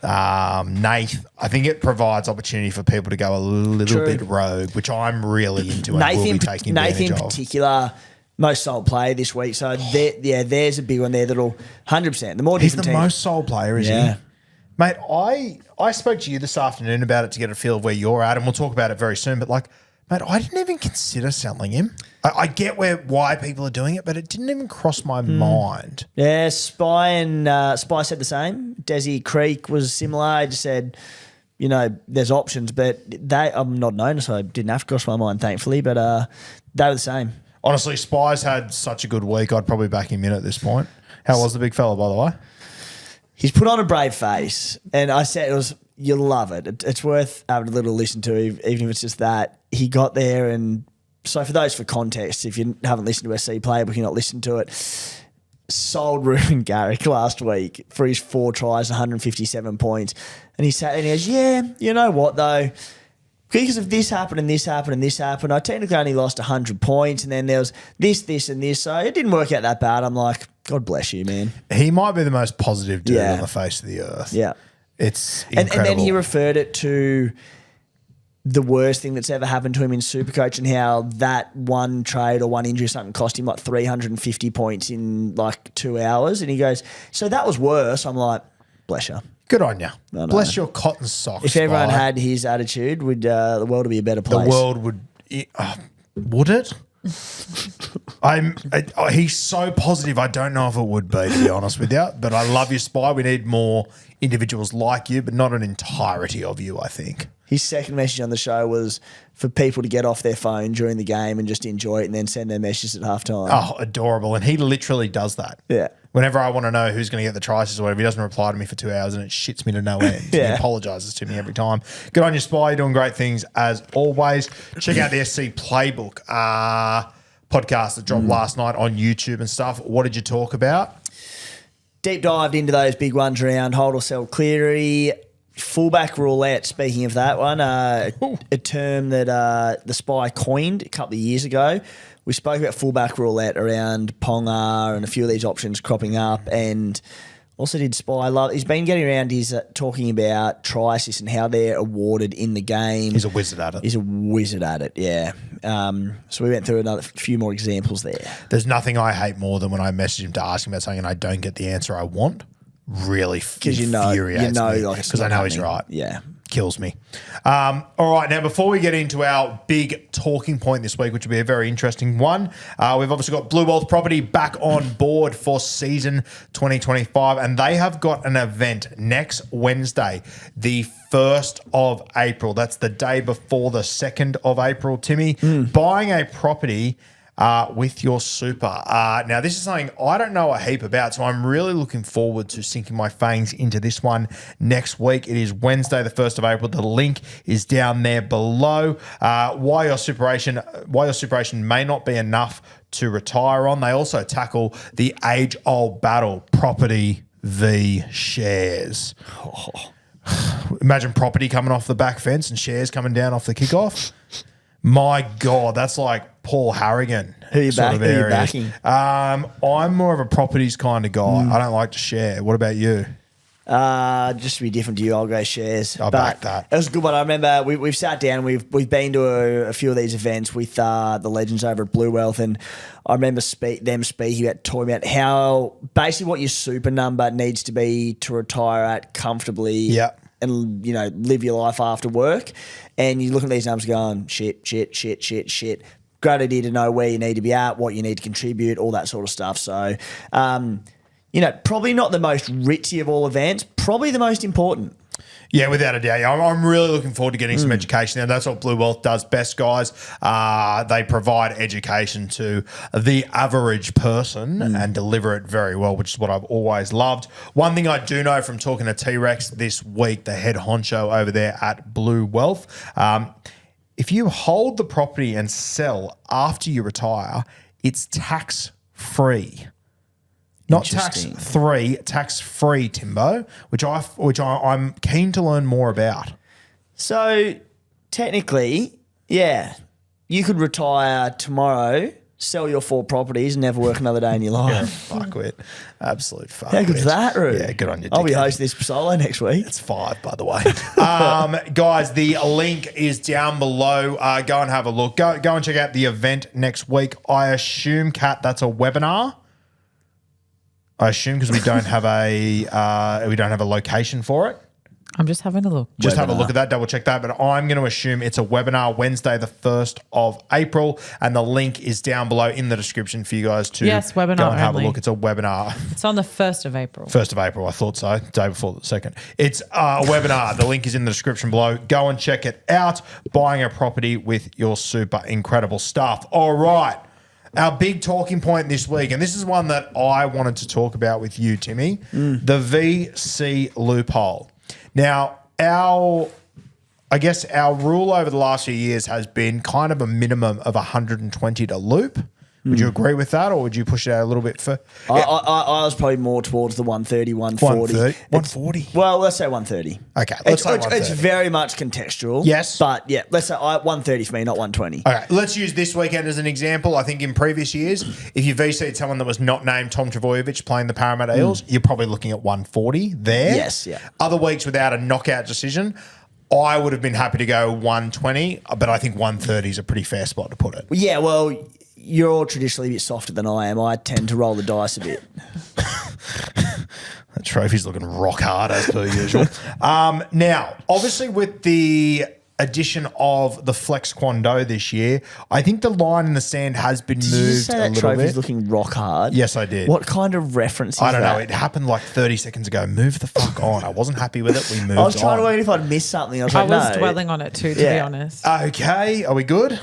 Nath, I think it provides opportunity for people to go a little bit rogue, which I'm really into and will be taking advantage of.
Nath in particular, most sold player this week. So there's a big one there that'll 100%. The more
He's the
different teams,
most sold player, is he? Mate, I spoke to you this afternoon about it to get a feel of where you're at, and we'll talk about it very soon. But like, Mate, I didn't even consider selling him. I get why people are doing it, but it didn't even cross my mind.
Yeah, Spy said the same. Desi Creek was similar. He just said, there's options, but I'm not known, so it didn't have to cross my mind, thankfully. But they were the same.
Honestly, Spy's had such a good week. I'd probably back him in at this point. How was the big fella, by the way?
He's put on a brave face, and I said you'll love it. It's worth having a little listen to, even if it's just that. He got there, and so for context, if you haven't listened to SC Playbook, you're not listening to it, sold Ruben Garrick last week for his 4 tries, 157 points. And he sat and he goes, yeah, you know what though? Because of this happened and this happened and this happened, I technically only lost 100 points, and then there was this and this, so it didn't work out that bad. I'm like, God bless you, man.
He might be the most positive dude on the face of the earth.
Yeah.
It's incredible.
And then he referred it to the worst thing that's ever happened to him in SuperCoach, and how that one trade or one injury or something cost him like 350 points in like 2 hours. And he goes, so that was worse. I'm like, bless you.
Good on you. Bless your cotton socks.
If everyone had his attitude, the world would be a better place.
The world would it? He's so positive. I don't know if it would be, to be honest with you. But I love you, Spy. We need more individuals like you, but not an entirety of you, I think.
His second message on the show was for people to get off their phone during the game and just enjoy it, and then send their messages at halftime.
Oh, adorable. And he literally does that.
Yeah.
Whenever I want to know who's going to get the tries or whatever, he doesn't reply to me for 2 hours, and it shits me to no end. He apologises to me every time. Good on you, Spy. You're doing great things as always. Check out the SC Playbook podcast that dropped last night on YouTube and stuff. What did you talk about?
Deep dived into those big ones around hold or sell cleary. Fullback roulette, speaking of that one, a term that the Spy coined a couple of years ago. We spoke about fullback roulette around Ponga and a few of these options cropping up, and also did Spy love. He's been getting around. He's talking about try assists and how they're awarded in the game.
He's a wizard at it.
Yeah. So we went through another few more examples there.
There's nothing I hate more than when I message him to ask him about something and I don't get the answer I want. Really infuriates me, because I know he's right.
Yeah.
Kills me. All right, now before we get into our big talking point this week, which will be a very interesting one, we've obviously got Bluewealth Property back on board for season 2025, and they have got an event next Wednesday, the 1st of April. That's the day before the 2nd of April, Timmy. Buying a property with your super. Now, this is something I don't know a heap about, so I'm really looking forward to sinking my fangs into this one next week. It is Wednesday, the 1st of April. The link is down there below. Why your superannuation may not be enough to retire on. They also tackle the age-old battle, property v shares. Imagine property coming off the back fence and shares coming down off the kickoff. My God, that's like Paul Harrigan.
Who are you backing?
I'm more of a properties kind of guy. I don't like to share. What about you?
Just to be different to you, I'll go shares.
I'll back that.
It was a good one. I remember we've sat down, we've been to a few of these events with the legends over at Bluewealth, and I remember them speaking about, talking about how basically what your super number needs to be to retire at comfortably.
Yeah.
And, live your life after work. And you look at these numbers going, shit. Great idea to know where you need to be at, what you need to contribute, all that sort of stuff. So, probably not the most ritzy of all events, probably the most important.
Yeah, without a doubt. I'm really looking forward to getting some education there. That's what Bluewealth does best, guys. They provide education to the average person and deliver it very well, which is what I've always loved. One thing I do know from talking to T-Rex this week, the head honcho over there at Bluewealth, if you hold the property and sell after you retire, it's tax-free. Not tax-free, Timbo, which I'm keen to learn more about.
So technically, yeah, you could retire tomorrow, sell your 4 properties, and never work another day in your life.
Fuckwit. Absolute fuckwit.
How good's that, Roo?
Yeah, good on you.
I'll be hosting this solo next week.
It's 5, by the way. Guys, the link is down below. Go and have a look. Go and check out the event next week. I assume, Kat, that's a webinar. I assume because we don't have a location for it.
I'm just having a look.
Just have a look at that, double check that. But I'm going to assume it's a webinar Wednesday, the 1st of April. And the link is down below in the description for you guys to
webinar
go and have
only.
a look. It's a webinar.
It's on the 1st of April.
1st of April, I thought so. Day before the 2nd. It's a webinar. The link is in the description below. Go and check it out. Buying a property with your super, incredible stuff. All right. Our big talking point this week, and this is one that I wanted to talk about with you, Timmy, the VC loophole. Now, our rule over the last few years has been kind of a minimum of 120 to loop. Would you agree with that, or would you push it out a little bit for?
I was probably more towards the 130, 140.
140?
Well, let's say 130.
Okay, let's say 130.
It's very much contextual.
Yes.
But yeah, let's say 130 for me, not 120.
Okay, let's use this weekend as an example. I think in previous years, if you VC'd someone that was not named Tom Travojevic playing the Parramatta Eels, you're probably looking at 140 there.
Yes, yeah.
Other weeks without a knockout decision, I would have been happy to go 120, but I think 130 is a pretty fair spot to put it.
Yeah, well, you're all traditionally a bit softer than I am. I tend to roll the dice a bit.
That trophy's looking rock hard as per usual. Now, obviously with the addition of the Flex Quando this year, I think the line in the sand has been
Did you
moved
say
a
that
little
trophy's
bit.
looking rock hard?
Yes, I did.
What kind of reference is that?
I don't know. It happened like 30 seconds ago. Move the fuck on. I wasn't happy with it. We moved on.
I was trying to work if I'd missed something. I was
I
like,
was
no.
dwelling on it too, to be honest.
Okay. Are we good?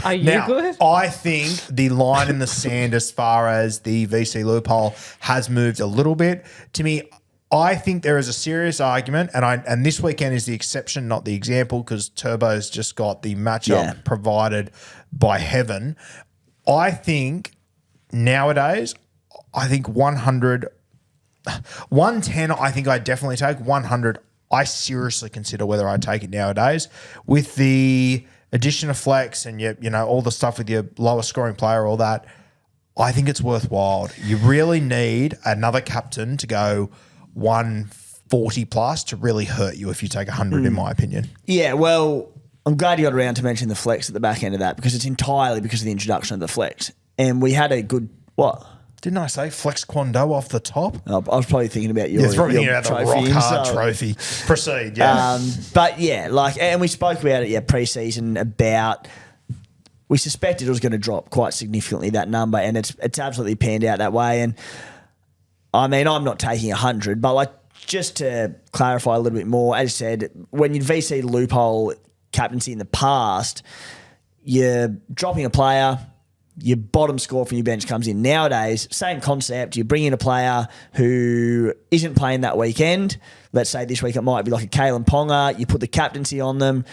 Are you
Now,
good?
I think the line in the sand as far as the VC loophole has moved a little bit. To me, I think there is a serious argument, and this weekend is the exception, not the example, because Turbo's just got the matchup provided by heaven. I think nowadays, 100, 110, I think I definitely take. 100, I seriously consider whether I take it nowadays. With the addition of flex and you know all the stuff with your lowest scoring player, all that, I think it's worthwhile. You really need another captain to go 140 plus to really hurt you if you take 100, in my opinion.
Yeah, well, I'm glad you got around to mention the flex at the back end of that, because it's entirely because of the introduction of the flex. And we had a good, what?
Didn't I say Flex Quando off the top?
I was probably thinking about your,
It's probably
your
thinking about the
trophy
rock hard
so-
trophy. Proceed, yeah.
But yeah, and we spoke about it, pre-season about. We suspected it was going to drop quite significantly, that number, and it's absolutely panned out that way. And I mean, I'm not taking 100, but just to clarify a little bit more, as I said, when you VC loophole captaincy in the past, you're dropping a player, your bottom score from your bench comes in. Nowadays, same concept. You bring in a player who isn't playing that weekend. Let's say this week it might be like a Kalen Ponga. You put the captaincy on them,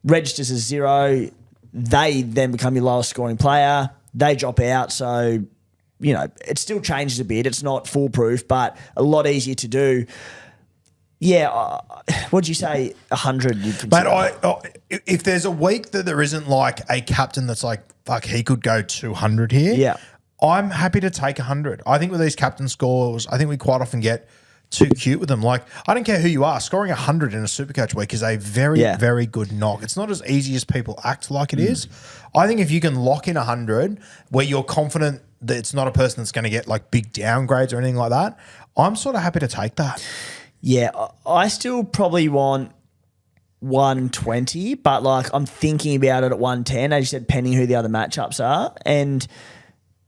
registers as 0. They then become your lowest scoring player. They drop out. So, it still changes a bit. It's not foolproof, but a lot easier to do. Yeah. What'd you say? 100 you'd consider?
Mate, if there's a week that there isn't like a captain that's like, fuck, he could go 200 here.
Yeah.
I'm happy to take 100. I think with these captain scores, I think we quite often get too cute with them. Like, I don't care who you are, scoring 100 in a Supercoach week is a very, very good knock. It's not as easy as people act like it is. I think if you can lock in 100 where you're confident that it's not a person that's going to get like big downgrades or anything like that, I'm sort of happy to take that.
Yeah, I still probably want 120, but I'm thinking about it at 110, as you said, pending who the other matchups are.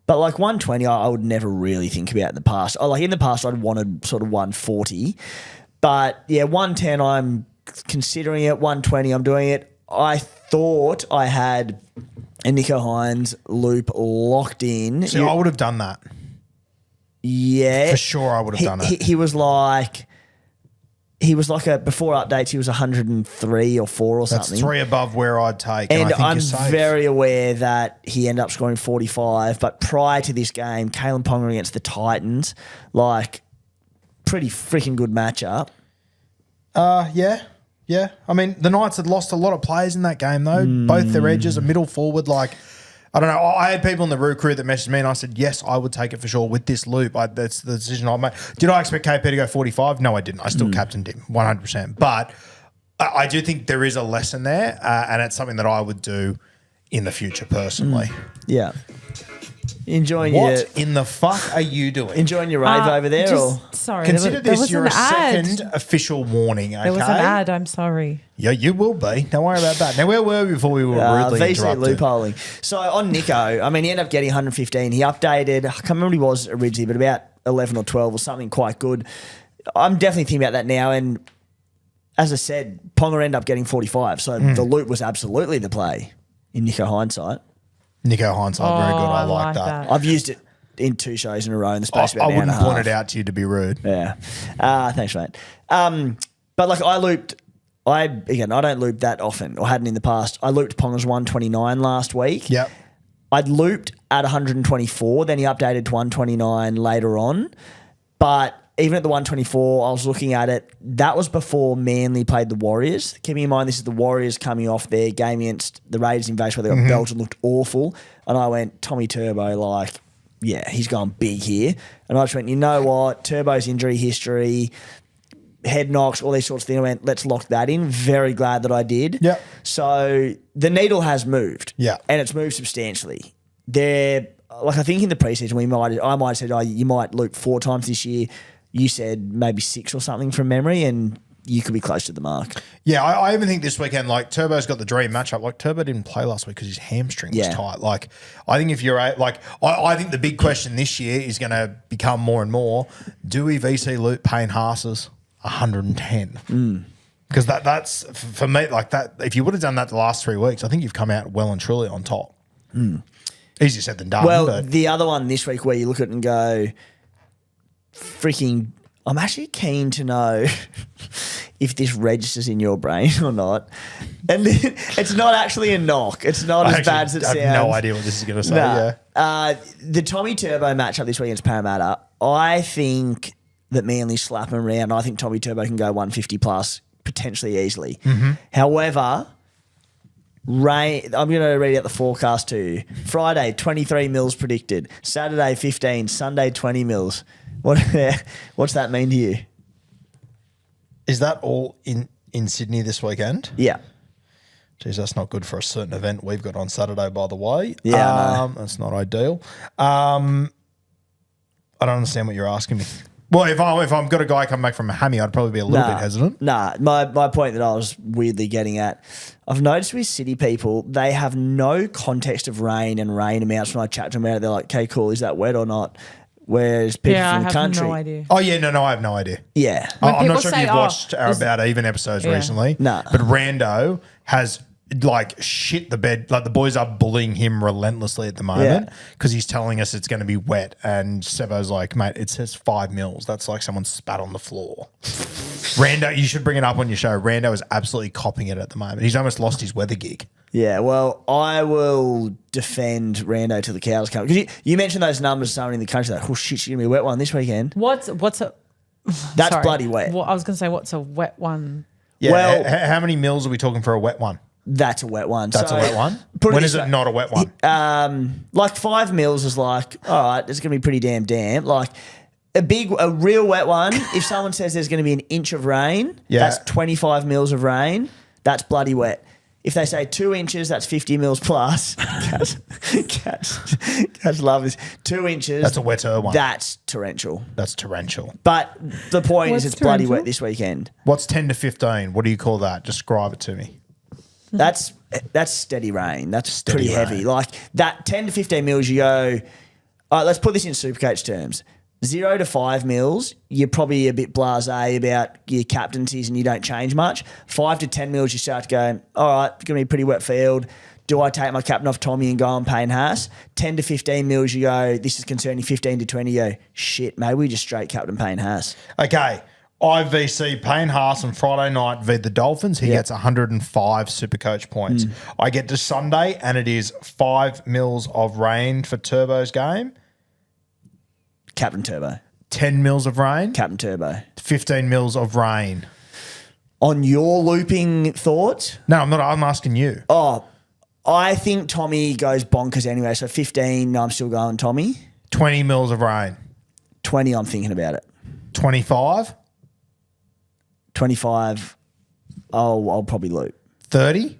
But 120, I would never really think about in the past. In the past, I'd wanted sort of 140. But yeah, 110, I'm considering it. 120, I'm doing it. I thought I had a Nico Hines loop locked in.
So I would have done that.
Yeah.
For sure I would have done it.
He was like before updates, he was 103 or 4 or something.
That's 3 above where I'd take.
And
I think
I'm
you're safe.
very aware that he ended up scoring 45. But prior to this game, Kalen Ponga against the Titans, pretty freaking good matchup.
Yeah. I mean, the Knights had lost a lot of players in that game, though. Both their edges, a middle forward, I don't know. I had people in the Roo crew that messaged me and I said, yes, I would take it for sure with this loop. That's the decision I made. Did I expect KP to go 45? No, I didn't. I still captained him 100%. But I do think there is a lesson there and it's something that I would do in the future personally.
Yeah. Enjoying
What in the fuck are you doing?
enjoying your rave over there, or
Sorry.
Consider
there
this
was
your
an ad.
second official warning, okay?
There was an ad. I'm sorry.
Yeah, you will be. Don't worry about that. Now, where were we before we were rudely
VC
interrupted?
loopholing. So on Nico, I mean, he ended up getting 115. He updated. I can't remember what he was originally, but about 11 or 12 or something quite good. I'm definitely thinking about that now, and as I said, Ponga ended up getting 45. So the loop was absolutely the play in Nico hindsight.
Nico hindsight, very good. I
I
like
like
that.
that.
I've used it in 2 shows in a row in the space of about
I
an hour and
wouldn't
a
point
half.
it out to you to be rude.
Yeah. Thanks, mate. But like I don't loop that often, or hadn't in the past. I looped Ponga's 129 last week.
Yep.
I'd looped at 124, then he updated to 129 later on. But even at the 124, I was looking at it. That was before Manly played the Warriors. Keeping in mind, this is the Warriors coming off their game against the Raiders invasion where they got belted and looked awful. And I went, Tommy Turbo, like, yeah, he's gone big here. And I just went, you know what? Turbo's injury history, head knocks, all these sorts of things. I went, let's lock that in. Very glad that I did.
Yeah.
So the needle has moved.
Yeah.
And it's moved substantially. Like I think in the preseason, I might have said, oh, you might loop 4 times this year. You said maybe 6 or something from memory, and you could be close to the mark.
Yeah, I even think this weekend, like, Turbo's got the dream matchup. Like, Turbo didn't play last week because his hamstring was tight. Like, I think if you're I think the big question this year is going to become more and more: do we VC loop Payne Haas's 110? Because that's for me, like that. If you would have done that the last 3 weeks, I think you've come out well and truly on top. Easier said than done.
Well,
but
the other one this week where you look at it and go, freaking, I'm actually keen to know if this registers in your brain or not. And it's not actually a knock. It's not as bad as it sounds.
I have no idea what this is going to say.
Nah.
Yeah.
The Tommy Turbo matchup this week against Parramatta, I think that Manly slap him around. I think Tommy Turbo can go 150 plus, potentially easily. However, rain. I'm going to read out the forecast to you. Friday, 23 mils predicted. Saturday, 15. Sunday, 20 mils. What's that mean to you?
Is that all in Sydney this weekend?
Yeah.
Geez, that's not good for a certain event we've got on Saturday, by the way.
Yeah, I know.
That's not ideal. I don't understand what you're asking me. Well, if I'm got a guy come back from a hammy, I'd probably be a little bit hesitant.
Nah, my point that I was weirdly getting at, I've noticed with city people, they have no context of rain and rain amounts. When I chat to them about it, they're like, okay, cool, is that wet or not? Whereas people from the country...
no idea.
Oh, yeah, no, I have no idea.
Yeah.
I'm not
people
sure if
say,
you've watched our About Even episodes recently.
Nah.
But Rando has like shit the bed. Like the boys are bullying him relentlessly at the moment because he's telling us it's going to be wet. And Sebo's like, mate, it says 5 mils. That's like someone spat on the floor. Rando, you should bring it up on your show. Rando is absolutely copping it at the moment. He's almost lost his weather gig.
Yeah, well, I will defend Rando till the cows come. Because you mentioned those numbers, someone in the country, like, oh shit, she's going to be a wet one this weekend.
What's a...
That's
Sorry.
bloody wet.
Well, I was going to say, what's a wet one?
Yeah,
Well-
how many mils are we talking for a wet one?
That's a wet one.
That's
So,
a wet one?
put
When
this
is it
way.
not a wet one?
Like 5 mils is like, all right, it's going to be pretty damn damp. Like a real wet one, if someone says there's going to be an inch of rain, that's 25 mils of rain. That's bloody wet. If they say 2 inches, that's 50 mils plus. Cats love this. 2 inches.
That's a wetter one.
That's torrential.
That's torrential.
But the point
What's
is it's bloody
torrential?
wet this weekend.
What's 10 to 15? What do you call that? Describe it to me.
That's steady rain. That's
Steady
pretty heavy.
rain.
Like that 10 to 15 mils, you go, all right, let's put this in SuperCoach terms. 0 to 5 mils, you're probably a bit blasé about your captaincies and you don't change much. 5 to 10 mils, you start to go, all right, it's going to be a pretty wet field. Do I take my captain off Tommy and go on Payne Haas? 10 to 15 mils, you go, this is concerning. 15 to 20, you go, shit, maybe we just straight captain Payne Haas.
Okay. IVC Payne Haas on Friday night v the Dolphins. He gets 105 SuperCoach points. I get to Sunday and it is 5 mils of rain for Turbo's game.
Captain Turbo.
10 mils of rain.
Captain Turbo.
15 mils of rain.
On your looping thoughts,
No, I'm not. I'm asking you.
I think Tommy goes bonkers anyway. So 15, I'm still going Tommy.
20 mils of rain.
20, I'm thinking about it.
25.
25, I'll probably loop.
30.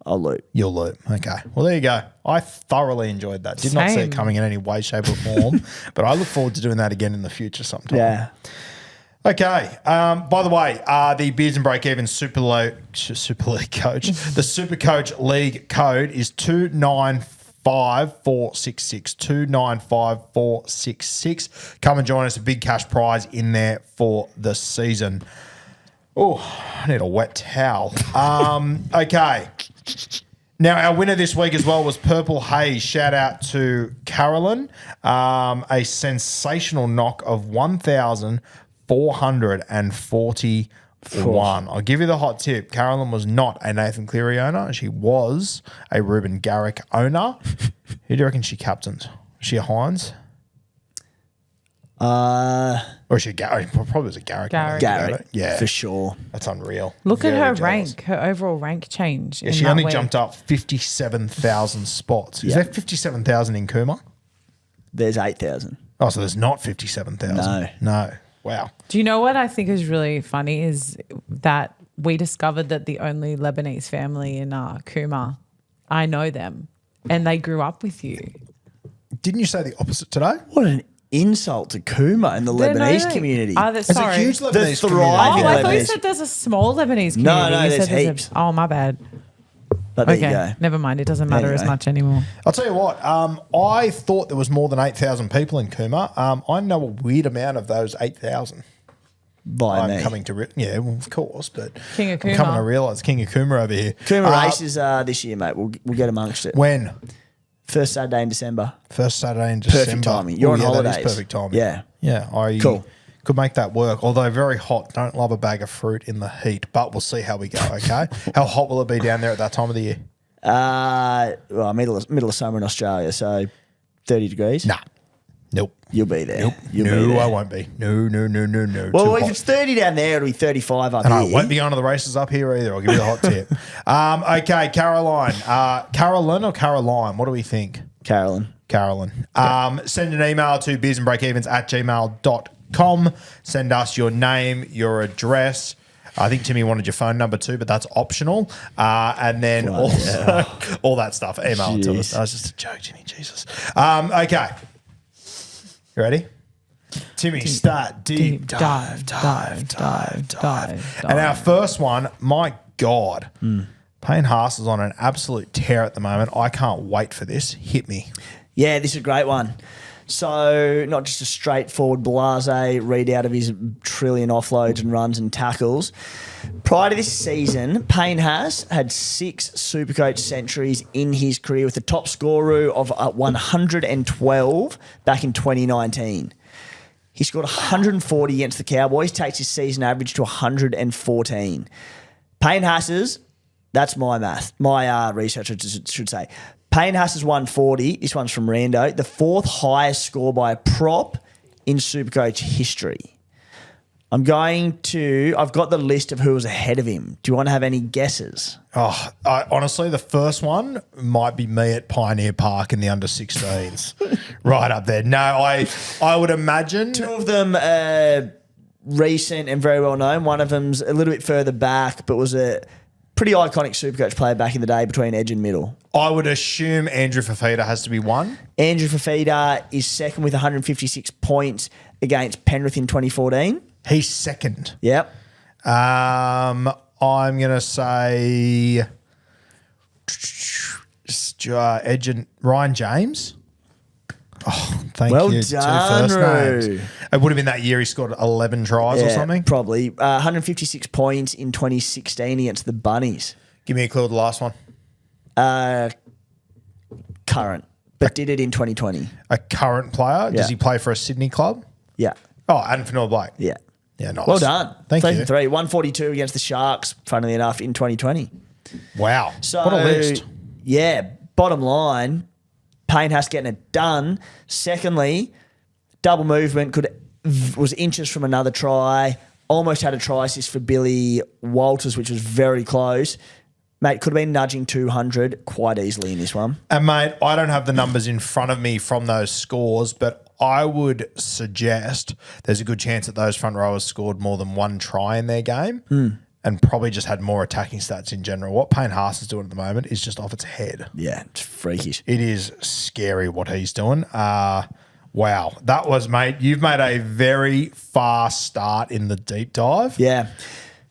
I'll loop.
You'll loop. Okay. Well, there you go. I thoroughly enjoyed that. Did not see
Same.
it coming in any way, shape, or form, but I look forward to doing that again in the future sometime.
Yeah.
Okay. By the way, the Beers and Breakevens Super League Coach, the SuperCoach League code is 295466. 295466. Come and join us. A big cash prize in there for the season. Oh, I need a wet towel. Okay. Now, our winner this week as well was Purple Haze. Shout out to Carolyn. A sensational knock of 1,441. I'll give you the hot tip. Carolyn was not a Nathan Cleary owner. She was a Ruben Garrick owner. Who do you reckon she captained? Was she a Hines? Or is she Garrick? Probably was a Garrick.
Garrick.
Yeah.
For sure.
That's unreal.
Look at
Very
her
jealous.
rank, her overall rank change.
Yeah, she only jumped up 57,000 spots. Is
Yeah.
there 57,000 in Cooma?
There's 8,000.
Oh, so there's not 57,000. No. Wow.
Do you know what I think is really funny is that we discovered that the only Lebanese family in Cooma, I know them, and they grew up with you.
Didn't you say the opposite today?
What an insult to Kuma and the Lebanese community.
There's
There's a huge Lebanese
The
community.
thriving
Oh, I thought you
Lebanese.
said there's a small Lebanese community.
No,
You
there's
said
heaps.
Oh, my bad.
But there you
Okay,
go.
never mind. It doesn't matter
you
as
go.
much anymore.
I'll tell you what, I thought there was more than 8,000 people in Cooma. I know a weird amount of those 8,000.
By
I'm
me.
coming to yeah, well, of course, but
King of
I'm coming
Cooma.
to realise King of Cooma over here.
Kuma races this year, mate. We'll get amongst it.
When?
First Saturday in December.
First Saturday in December.
Perfect timing. You're on
That
holidays.
is perfect timing.
Yeah.
Yeah. I
Cool.
could make that work. Although very hot. Don't love a bag of fruit in the heat, but we'll see how we go, okay? How hot will it be down there at that time of the year?
Well, middle of summer in Australia, so 30 degrees.
Nah. Nope.
You'll be there.
Nope.
You'll be
No,
there.
I won't be. No.
Well,
Too
if
hot.
it's 30 down there, it'll be 35 up
And
here.
I won't be going to the races up here either. I'll give you the hot tip. Okay, Caroline. Carolyn or Caroline? What do we think?
Carolyn.
Send an email to beersandbreakevens@gmail.com. Send us your name, your address. I think Timmy wanted your phone number too, but that's optional. And then also all that stuff. Email it to us.
Jeez.
That was just a joke, Timmy. Jesus. Okay. You ready? Timmy, start deep dive. And our first one, my God, Payne Haas is on an absolute tear at the moment. I can't wait for this. Hit me.
Yeah, this is a great one. So not just a straightforward blasé readout of his trillion offloads and runs and tackles. Prior to this season, Payne Haas had 6 Supercoach centuries in his career with a top scorer of 112 back in 2019. He scored 140 against the Cowboys, takes his season average to 114. Payne Haas's, that's my math, my research, I should say. Payne Haas's 140, this one's from Rando, the 4th highest score by a prop in Supercoach history. I've got the list of who was ahead of him. Do you want to have any guesses?
Honestly, the first one might be me at Pioneer Park in the under-16s. Right up there. No, I would imagine.
2 of them recent and very well known. One of them's a little bit further back, but was a pretty iconic Supercoach player back in the day between edge and middle.
I would assume Andrew Fafita has to be one.
Andrew Fafita is second with 156 points against Penrith in 2014.
He's second.
Yep.
I'm going to say Edge and Ryan James. Oh, thank
Well
you.
done,
2 first
Roo.
names. It would have been that year he scored 11 tries or something.
Probably. 156 points in 2016 against the Bunnies.
Give me a clue of the last one.
Current, but did it in 2020.
A current player.
Yeah.
Does he play for a Sydney club?
Yeah.
Oh, Adam Fanua-Blake.
Yeah.
Yeah, nice.
Well done.
Thank
3
you.
for 3. 142 against the Sharks, funnily enough, in 2020.
Wow.
So,
what a list.
Yeah, bottom line, Payne Haas getting it done. Secondly, double movement was inches from another try. Almost had a try assist for Billy Walters, which was very close. Mate, could have been nudging 200 quite easily in this one.
And mate, I don't have the numbers in front of me from those scores, but I would suggest there's a good chance that those front rowers scored more than one try in their game. and probably just had more attacking stats in general. What Payne Haas is doing at the moment is just off its head.
Yeah, it's freakish.
It is scary what he's doing. Wow. That was, mate, you've made a very fast start in the deep dive.
Yeah.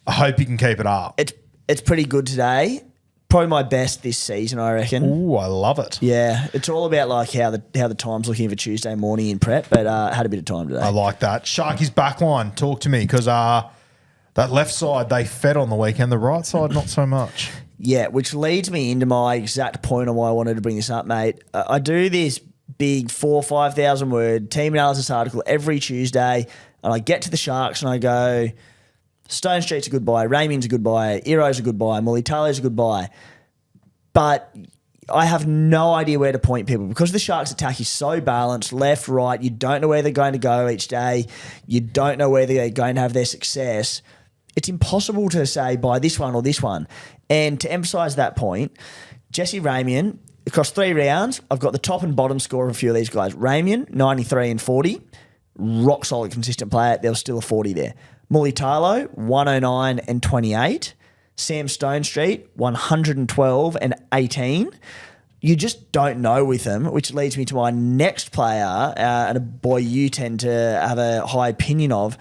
I hope you can keep it up.
It's pretty good today. Probably my best this season, I reckon.
Ooh, I love it.
Yeah, it's all about like how the time's looking for Tuesday morning in prep, but had a bit of time today.
I like that. Sharky's backline, talk to me, because that left side, they fed on the weekend. The right side, not so much.
Yeah, which leads me into my exact point on why I wanted to bring this up, mate. I do this big 4,000 or 5,000 word team analysis article every Tuesday, and I get to the Sharks and I go, Stone Street's a good buy, Raymond's a good buy, Iro's a good buy, Mulitalo's a good buy. But I have no idea where to point people because the Sharks' attack is so balanced, left, right. You don't know where they're going to go each day. You don't know where they're going to have their success. It's impossible to say buy this one or this one. And to emphasise that point, Jesse Ramien, across 3 rounds, I've got the top and bottom score of a few of these guys. Ramien, 93 and 40. Rock solid, consistent player. There was still a 40 there. Mulitalo, 109 and 28. Sam Stonestreet, 112 and 18. You just don't know with them, which leads me to my next player, and a boy you tend to have a high opinion of,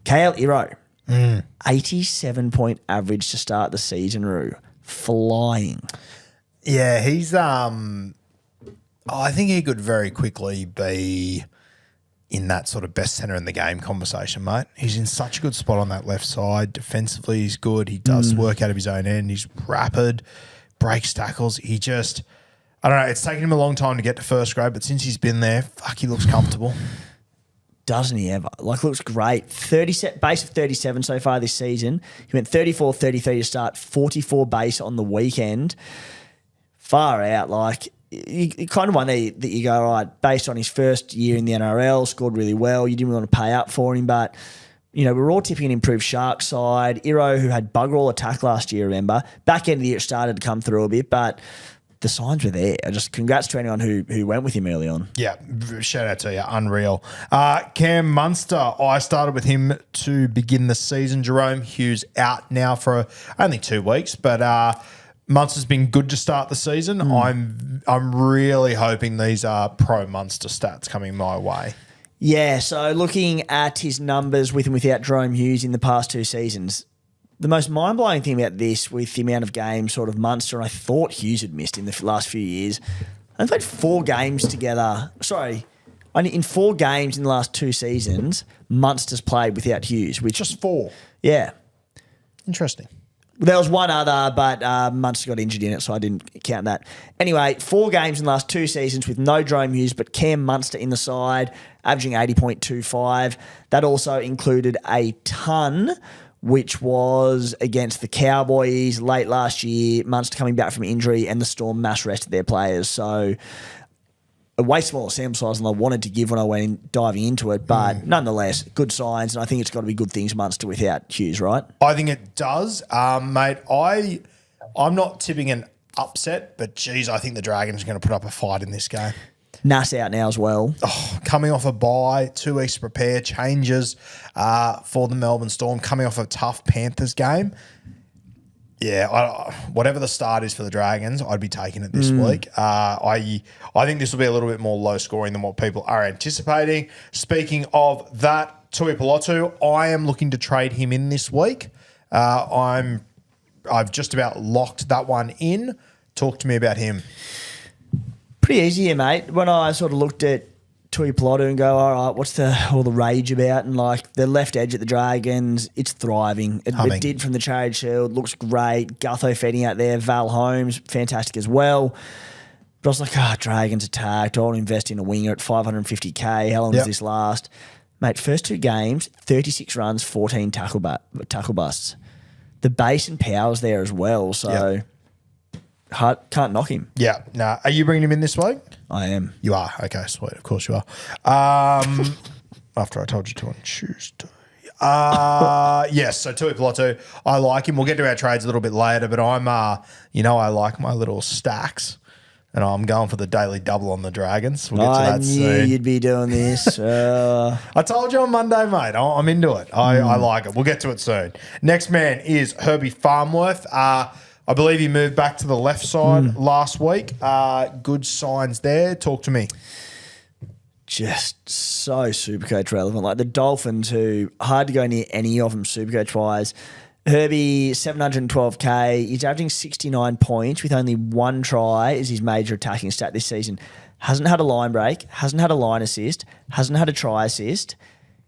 Kale Iro. 87-point average to start the season, Roo. Flying.
Yeah, he's I think he could very quickly be in that sort of best centre in the game conversation, mate. He's in such a good spot on that left side. Defensively, he's good. He does work out of his own end. He's rapid, breaks tackles. He just, I don't know, it's taken him a long time to get to first grade, but since he's been there, fuck, he looks comfortable.
Doesn't he ever? Like, looks great. Base of 37 so far this season. He went 34-33 to start, 44 base on the weekend. Far out, like, you kind of one that you go, all right, based on his first year in the NRL, scored really well. You didn't want to pay up for him, but, you know, we're all tipping an improved Shark side. Iro, who had bugger all attack last year, remember? Back end of the year, it started to come through a bit, but the signs were there. Just congrats to anyone who went with him early on.
Yeah, shout out to you. Unreal. Cam Munster, I started with him to begin the season. Jerome Hughes out now for only 2 weeks, but Munster's been good to start the season. I'm really hoping these are pro Munster stats coming my way.
Yeah, so looking at his numbers with and without Jerome Hughes in the past 2 seasons, the most mind-blowing thing about this with the amount of games sort of Munster and I thought Hughes had missed in the last few years, they've played 4 games together. Sorry, only in 4 games in the last 2 seasons, Munster's played without Hughes. Which
Just 4.
Yeah.
Interesting.
There was one other, but Munster got injured in it, so I didn't count that. Anyway, 4 games in the last 2 seasons with no Jerome Hughes, but Cam Munster in the side, averaging 80.25. That also included a ton, which was against the Cowboys late last year, Munster coming back from injury, and the Storm mass rested their players. So a way smaller sample size than I wanted to give when I went in, diving into it, but nonetheless, good signs, and I think it's got to be good things Munster without Hughes, right?
I think it does. Mate, I'm not tipping an upset, but geez, I think the Dragons are going to put up a fight in this game.
Nass out now as well.
Oh, coming off a bye, 2 weeks to prepare, changes for the Melbourne Storm, coming off a tough Panthers game. Yeah, whatever the start is for the Dragons, I'd be taking it this week. I think this will be a little bit more low scoring than what people are anticipating. Speaking of that, Tui Pelotu, I am looking to trade him in this week. I've just about locked that one in. Talk to me about him.
Pretty easy here, mate. When I sort of looked at Tui Pelotu and go, all right, what's all the rage about? And like the left edge at the Dragons, it's thriving. It did from the Charity Shield, looks great. Gutho feeding out there, Val Holmes, fantastic as well. But I was like, Dragons attacked. I want to invest in a winger at $550K. How long does this last? Mate, first 2 games, 36 runs, 14 tackle busts. The base and power's there as well, so can't knock him.
Yeah. Nah. Are you bringing him in this week?
I am.
You are? Okay, sweet. Of course you are. After I told you to on Tuesday. Yes, so Tui Pelotu, I like him. We'll get to our trades a little bit later, but I'm, I like my little stacks. And I'm going for the daily double on the Dragons. We'll get to
I
that
knew
soon.
you'd be doing this.
I told you on Monday, mate. I'm into it. I like it. We'll get to it soon. Next man is Herbie Farmworth. I believe he moved back to the left side last week. Good signs there. Talk to me.
Just so Supercoach relevant. Like the Dolphins, who hard to go near any of them Supercoach wise. Herbie, 712K. He's averaging 69 points with only one try as his major attacking stat this season. Hasn't had a line break, hasn't had a line assist, hasn't had a try assist.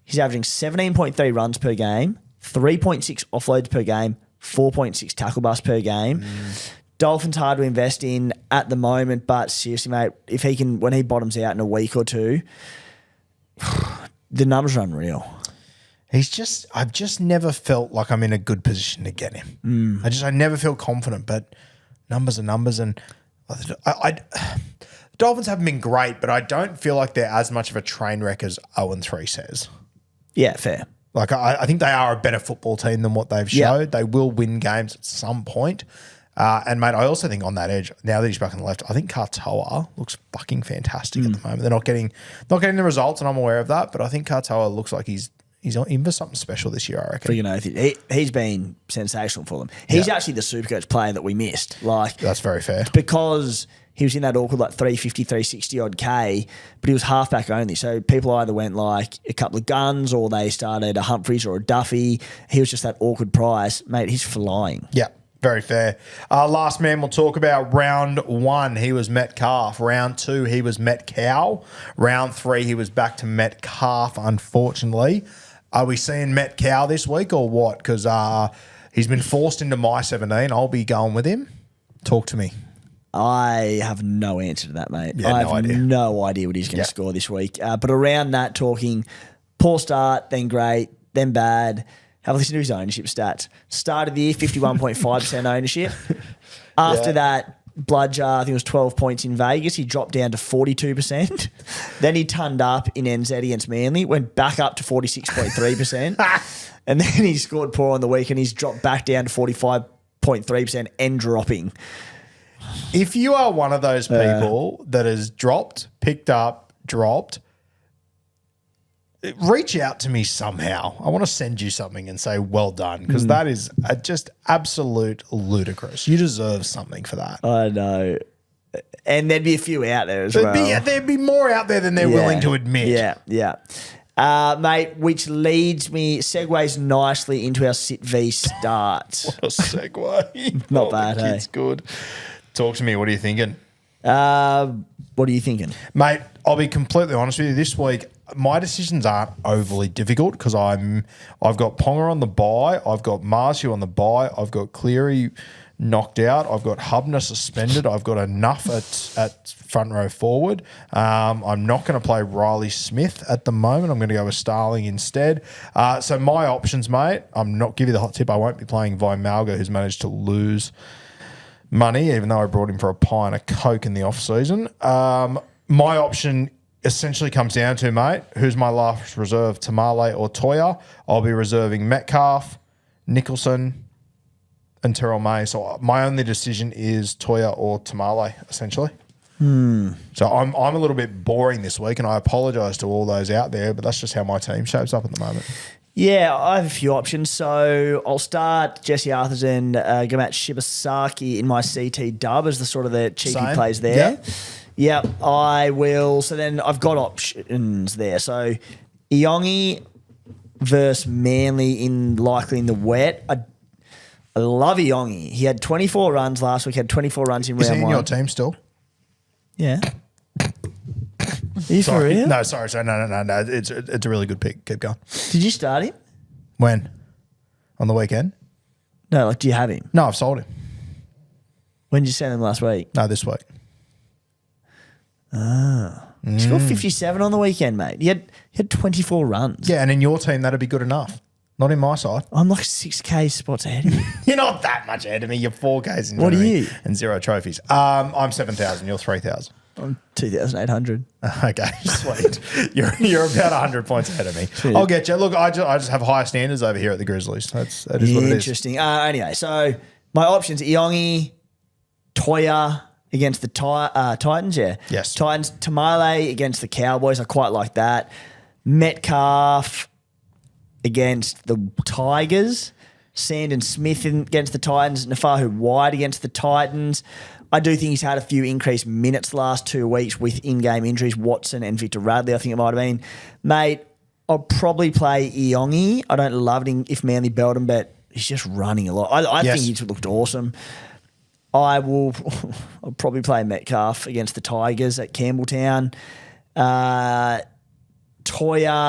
He's averaging 17.3 runs per game, 3.6 offloads per game, 4.6 tackle busts per game. Dolphins hard to invest in at the moment, but seriously, mate, if he can, when he bottoms out in a week or two, the numbers are unreal.
I've just never felt like I'm in a good position to get him. I never feel confident, but numbers are numbers. And Dolphins haven't been great, but I don't feel like they're as much of a train wreck as 0-3 says.
Yeah, fair.
Like I think they are a better football team than what they've showed. They will win games at some point. And mate, I also think on that edge, now that he's back on the left, I think Katoa looks fucking fantastic at the moment. They're not getting the results, and I'm aware of that, but I think Katoa looks like he's in for something special this year, I reckon.
You know, he's been sensational for them. He's actually the Supercoach player that we missed. Like
that's very fair.
Because he was in that awkward like 350, 360 odd K, but he was halfback only. So people either went like a couple of guns or they started a Humphreys or a Duffy. He was just that awkward price. Mate, he's flying.
Yeah. Very fair. Last man we'll talk about, round 1, he was Metcalf. Round 2, he was Metcow. Round 3, he was back to Metcalf, unfortunately. Are we seeing Metcow this week or what? Because he's been forced into my 17. I'll be going with him. Talk to me.
I have no answer to that, mate.
Yeah,
I
no
have
idea.
no idea what he's going to score this week. But around that, talking poor start, then great, then bad. Have a listen to his ownership stats. Start of the year, 51.5% ownership. After that, bludger, I think it was 12 points in Vegas. He dropped down to 42%. Then he turned up in NZ against Manly, went back up to 46.3%. And then he scored poor on the week and he's dropped back down to 45.3% and dropping.
If you are one of those people that has dropped, picked up, dropped, reach out to me somehow. I want to send you something and say, well done, because that is just absolute ludicrous. You deserve something for that.
I know. And there'd be a few out there as well.
There'd be more out there than they're willing to admit.
Yeah. Mate, which segues nicely into our sit v start.
What a segue.
Not bad,
the kid's good. Talk to me. What are you thinking?
What are you thinking?
Mate, I'll be completely honest with you. This week, my decisions aren't overly difficult because I've got Ponga on the bye, I've got Marshall on the bye, I've got Cleary knocked out, I've got Hubner suspended, I've got enough at front row forward. I'm not going to play Riley Smith at the moment. I'm going to go with Starling instead. So my options, mate, I'm not give you the hot tip. I won't be playing Vi Malga, who's managed to lose money, even though I brought him for a pie and a Coke in the off season. My option essentially comes down to, mate, who's my last reserve, Tamale or Toya? I'll be reserving Metcalf, Nicholson, and Terrell May. So my only decision is Toya or Tamale, essentially. So I'm a little bit boring this week, and I apologise to all those out there, but that's just how my team shapes up at the moment.
Yeah, I have a few options. So I'll start Jesse Arthurson, Gamat Shibasaki in my CT dub as the sort of the cheeky plays there. Yeah, I will. So then I've got options there. So Iongi versus Manly likely in the wet. I love Iongi. He had 24 runs last week, had 24 runs in round 1.
Is he in your team still?
Yeah. Are you for real?
No, sorry. No. It's a really good pick. Keep going.
Did you start him?
When? On the weekend?
No, like, do you have him?
No, I've sold him.
When did you send him last week?
No, this week.
He scored 57 on the weekend, mate. He had 24 runs.
Yeah, and in your team, that'd be good enough. Not in my side.
I'm like 6K spots ahead of you.
You're not that much ahead of me. You're 4Ks in
What are you?
And 0 trophies. I'm 7,000. You're 3,000.
I'm 2,800.
Okay, sweet. You're about 100 points ahead of me. Sweet. I'll get you. Look, I just have higher standards over here at the Grizzlies. That is what it is.
Interesting. Anyway, so my options: Iongi, Toya, against the Titans, yeah.
Yes.
Titans, Tamale against the Cowboys. I quite like that. Metcalf against the Tigers. Sandon Smith against the Titans. Nafahu White against the Titans. I do think he's had a few increased minutes the last 2 weeks with in-game injuries. Watson and Victor Radley, I think it might have been. Mate, I'll probably play Iongi. I don't love it if Manly belt him, but he's just running a lot. I think he's looked awesome. I'll probably play Metcalf against the Tigers at Campbelltown. Toya,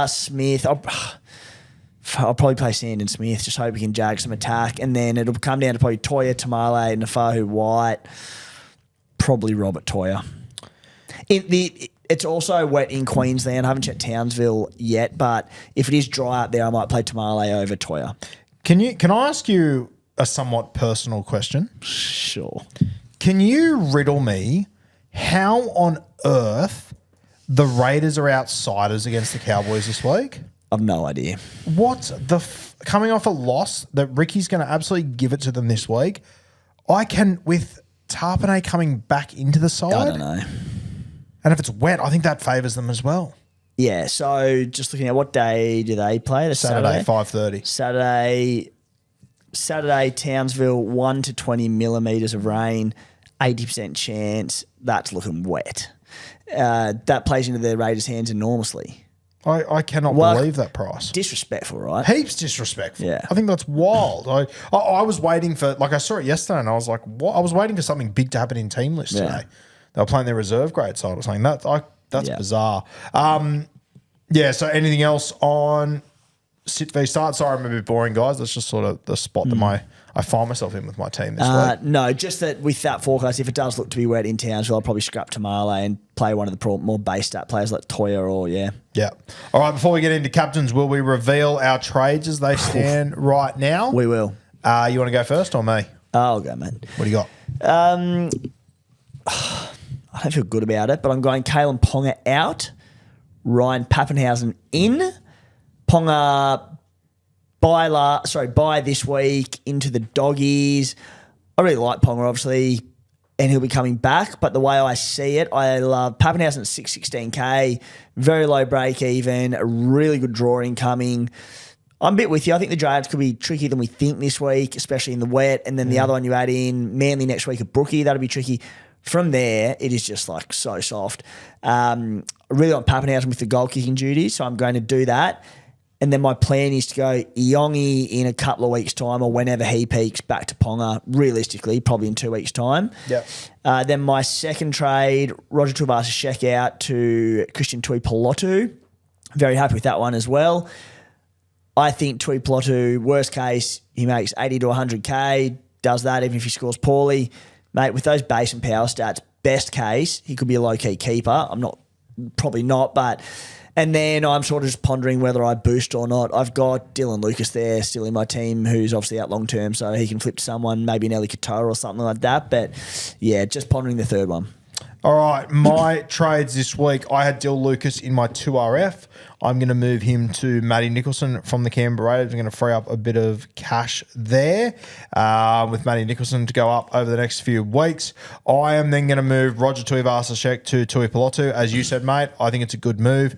Smith. I'll probably play Sandon Smith, just hope he can jag some attack. And then it'll come down to probably Toya, Tamale, Nafahu White, probably Robert Toya. It's also wet in Queensland. I haven't checked Townsville yet, but if it is dry up there, I might play Tamale over Toya.
Can I ask you a somewhat personal question?
Sure.
Can you riddle me how on earth the Raiders are outsiders against the Cowboys this week?
I've no idea.
What coming off a loss that Ricky's going to absolutely give it to them this week? With Tarpanay coming back into the side.
I don't know.
And if it's wet, I think that favours them as well.
Yeah, so just looking at what day do they play? The
Saturday, 5:30.
Saturday, Townsville, 1 to 20 millimetres of rain, 80% chance. That's looking wet. That plays into the Raiders' hands enormously.
I cannot believe that price.
Disrespectful, right?
Heaps disrespectful.
Yeah.
I think that's wild. I was waiting for, I saw it yesterday and I was like, what? I was waiting for something big to happen in team list today. They were playing their reserve grade side or something. That's bizarre. So anything else on sit v start? Sorry, I'm a bit boring, guys. That's just sort of the spot that I find myself in with my team this week.
No, just that with that forecast, if it does look to be wet in Townsville, I'll probably scrap Tamale and play one of the more base stat players like Toya or,
Yeah. All right, before we get into captains, will we reveal our trades as they stand right now?
We will.
You want to go first or me?
I'll go, man.
What do you got?
I don't feel good about it, but I'm going Kalen Ponga out, Ryan Pappenhausen in, Ponga buy this week into the doggies. I really like Ponga, obviously, and he'll be coming back. But the way I see it, I love Pappenhausen at 616K, very low break even, a really good draw incoming. I'm a bit with you. I think the Dragons could be trickier than we think this week, especially in the wet. And then the other one you add in, Manly next week at Brookie, that'll be tricky. From there, it is just like so soft. I really want Pappenhausen with the goal kicking duties, so I'm going to do that. And then my plan is to go Iongi in a couple of weeks' time or whenever he peaks back to Ponga, realistically, probably in 2 weeks' time.
Yep.
Then my second trade, Roger Tuivasa-Sheck out to Christian Tuipulotu. Very happy with that one as well. I think Tuipulotu, worst case, he makes 80 to 100K, does that even if he scores poorly. Mate, with those base and power stats, best case, he could be a low-key keeper. Probably not, but... And then I'm sort of just pondering whether I boost or not. I've got Dylan Lucas there still in my team, who's obviously out long term, so he can flip to someone, maybe Nelly Katoa or something like that. But yeah, just pondering the third one.
All right, my trades this week, I had Dill Lucas in my 2RF. I'm going to move him to Matty Nicholson from the Canberra Raiders. I'm going to free up a bit of cash there with Matty Nicholson to go up over the next few weeks. I am then going to move Roger Tuivasa-Sheck to Tuipulotu. As you said, mate, I think it's a good move.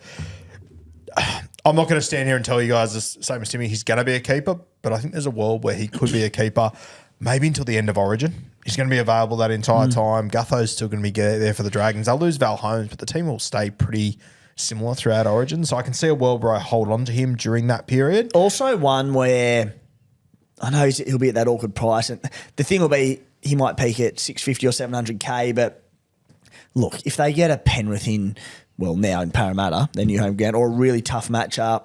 I'm not going to stand here and tell you guys the same as Timmy, he's going to be a keeper, but I think there's a world where he could be a keeper maybe until the end of Origin. He's going to be available that entire time. Gutho's still going to be there for the Dragons. They'll lose Val Holmes, but the team will stay pretty similar throughout Origin. So I can see a world where I hold on to him during that period.
Also one where I know he'll be at that awkward price. And the thing will be he might peak at 650 or 700K, but look, if they get a Penrith in, well, now in Parramatta, their new home ground, or a really tough matchup,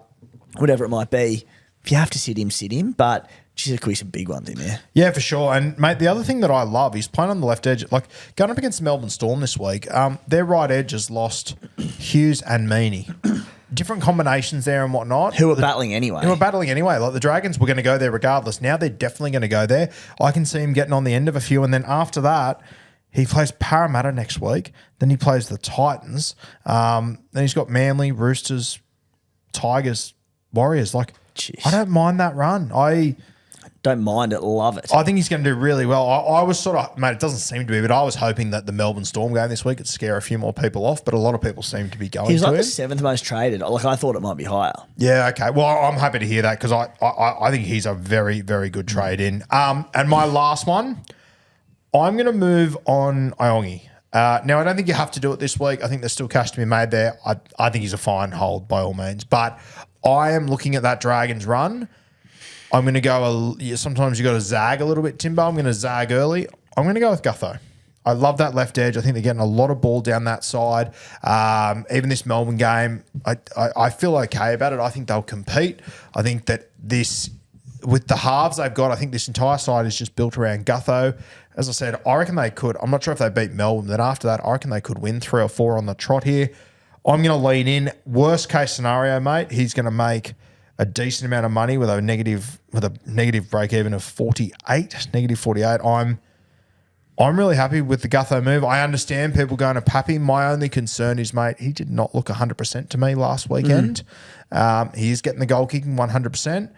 whatever it might be, if you have to sit him. But geez, there could be some big ones in there.
Yeah, for sure. And, mate, the other thing that I love is playing on the left edge. Like, going up against Melbourne Storm this week, their right edge has lost Hughes and Meaney. Different combinations there and whatnot.
Who are battling anyway.
Like, the Dragons were going to go there regardless. Now they're definitely going to go there. I can see him getting on the end of a few. And then after that, he plays Parramatta next week. Then he plays the Titans. Then he's got Manly, Roosters, Tigers, Warriors. Like,
jeez.
I don't mind that run.
Don't mind it. Love it.
I think he's going to do really well. I was sort of, mate, it doesn't seem to be, but I was hoping that the Melbourne Storm game this week would scare a few more people off, but a lot of people seem to be going
He's
to
like
him.
the 7th most traded. Like, I thought it might be higher.
Yeah, okay. Well, I'm happy to hear that because I think he's a very, very good trade in. And my last one, I'm going to move on Iongi. Now, I don't think you have to do it this week. I think there's still cash to be made there. I think he's a fine hold by all means. But I am looking at that Dragons run. I'm going to go, sometimes you got to zag a little bit, Timbo. I'm going to zag early. I'm going to go with Gutho. I love that left edge. I think they're getting a lot of ball down that side. Even this Melbourne game, I feel okay about it. I think they'll compete. I think that this, with the halves they've got, I think this entire side is just built around Gutho. As I said, I reckon they could. I'm not sure if they beat Melbourne. Then after that, I reckon they could win 3 or 4 on the trot here. I'm going to lean in. Worst case scenario, mate, he's going to make a decent amount of money with a negative break even of 48, negative 48. I'm really happy with the Gutho move. I understand people going to Pappy. My only concern is, mate, he did not look 100% to me last weekend. He is getting the goal kicking 100%,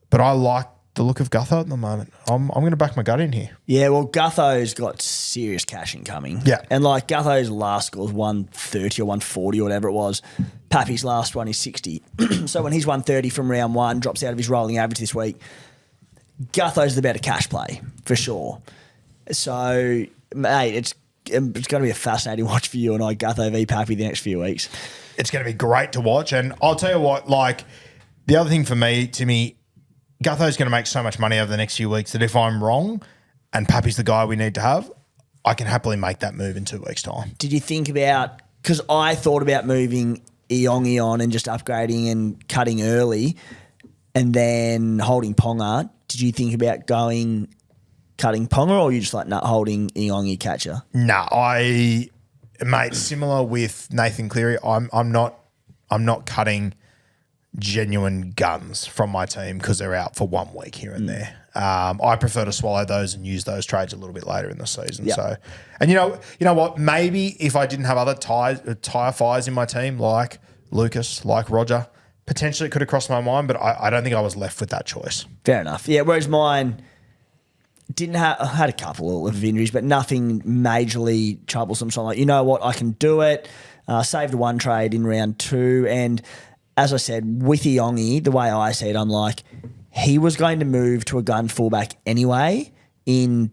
but I like the look of Gutho at the moment. I'm going to back my gut in here.
Yeah, well, Gutho's got serious cash incoming.
Yeah.
And like Gutho's last score was 130 or 140 or whatever it was. Pappy's last one is 60. So when he's 130 from round 1, drops out of his rolling average this week, Gutho's the better cash play for sure. So, mate, it's going to be a fascinating watch for you and I, Gutho v Pappy, the next few weeks.
It's going to be great to watch. And I'll tell you what, like, the other thing for me, Timmy, Gutho's going to make so much money over the next few weeks that if I'm wrong and Pappy's the guy we need to have, I can happily make that move in 2 weeks' time.
Did you think about, because I thought about moving Iongi on and just upgrading and cutting early and then holding Ponga. Did you think about cutting Ponga, or are you just like not holding Iongi catcher?
No, mate, similar with Nathan Cleary, I'm not cutting genuine guns from my team because they're out for 1 week here and there. I prefer to swallow those and use those trades a little bit later in the season.
Yep.
So, and you know what? Maybe if I didn't have other tire fires in my team, like Lucas, like Roger, potentially it could have crossed my mind, but I don't think I was left with that choice.
Fair enough. Yeah. Whereas mine I had a couple of injuries, but nothing majorly troublesome. So I'm like, you know what? I can do it. Saved 1 trade in round 2, and as I said, with Iongi, the way I see it, I'm like, he was going to move to a gun fullback anyway in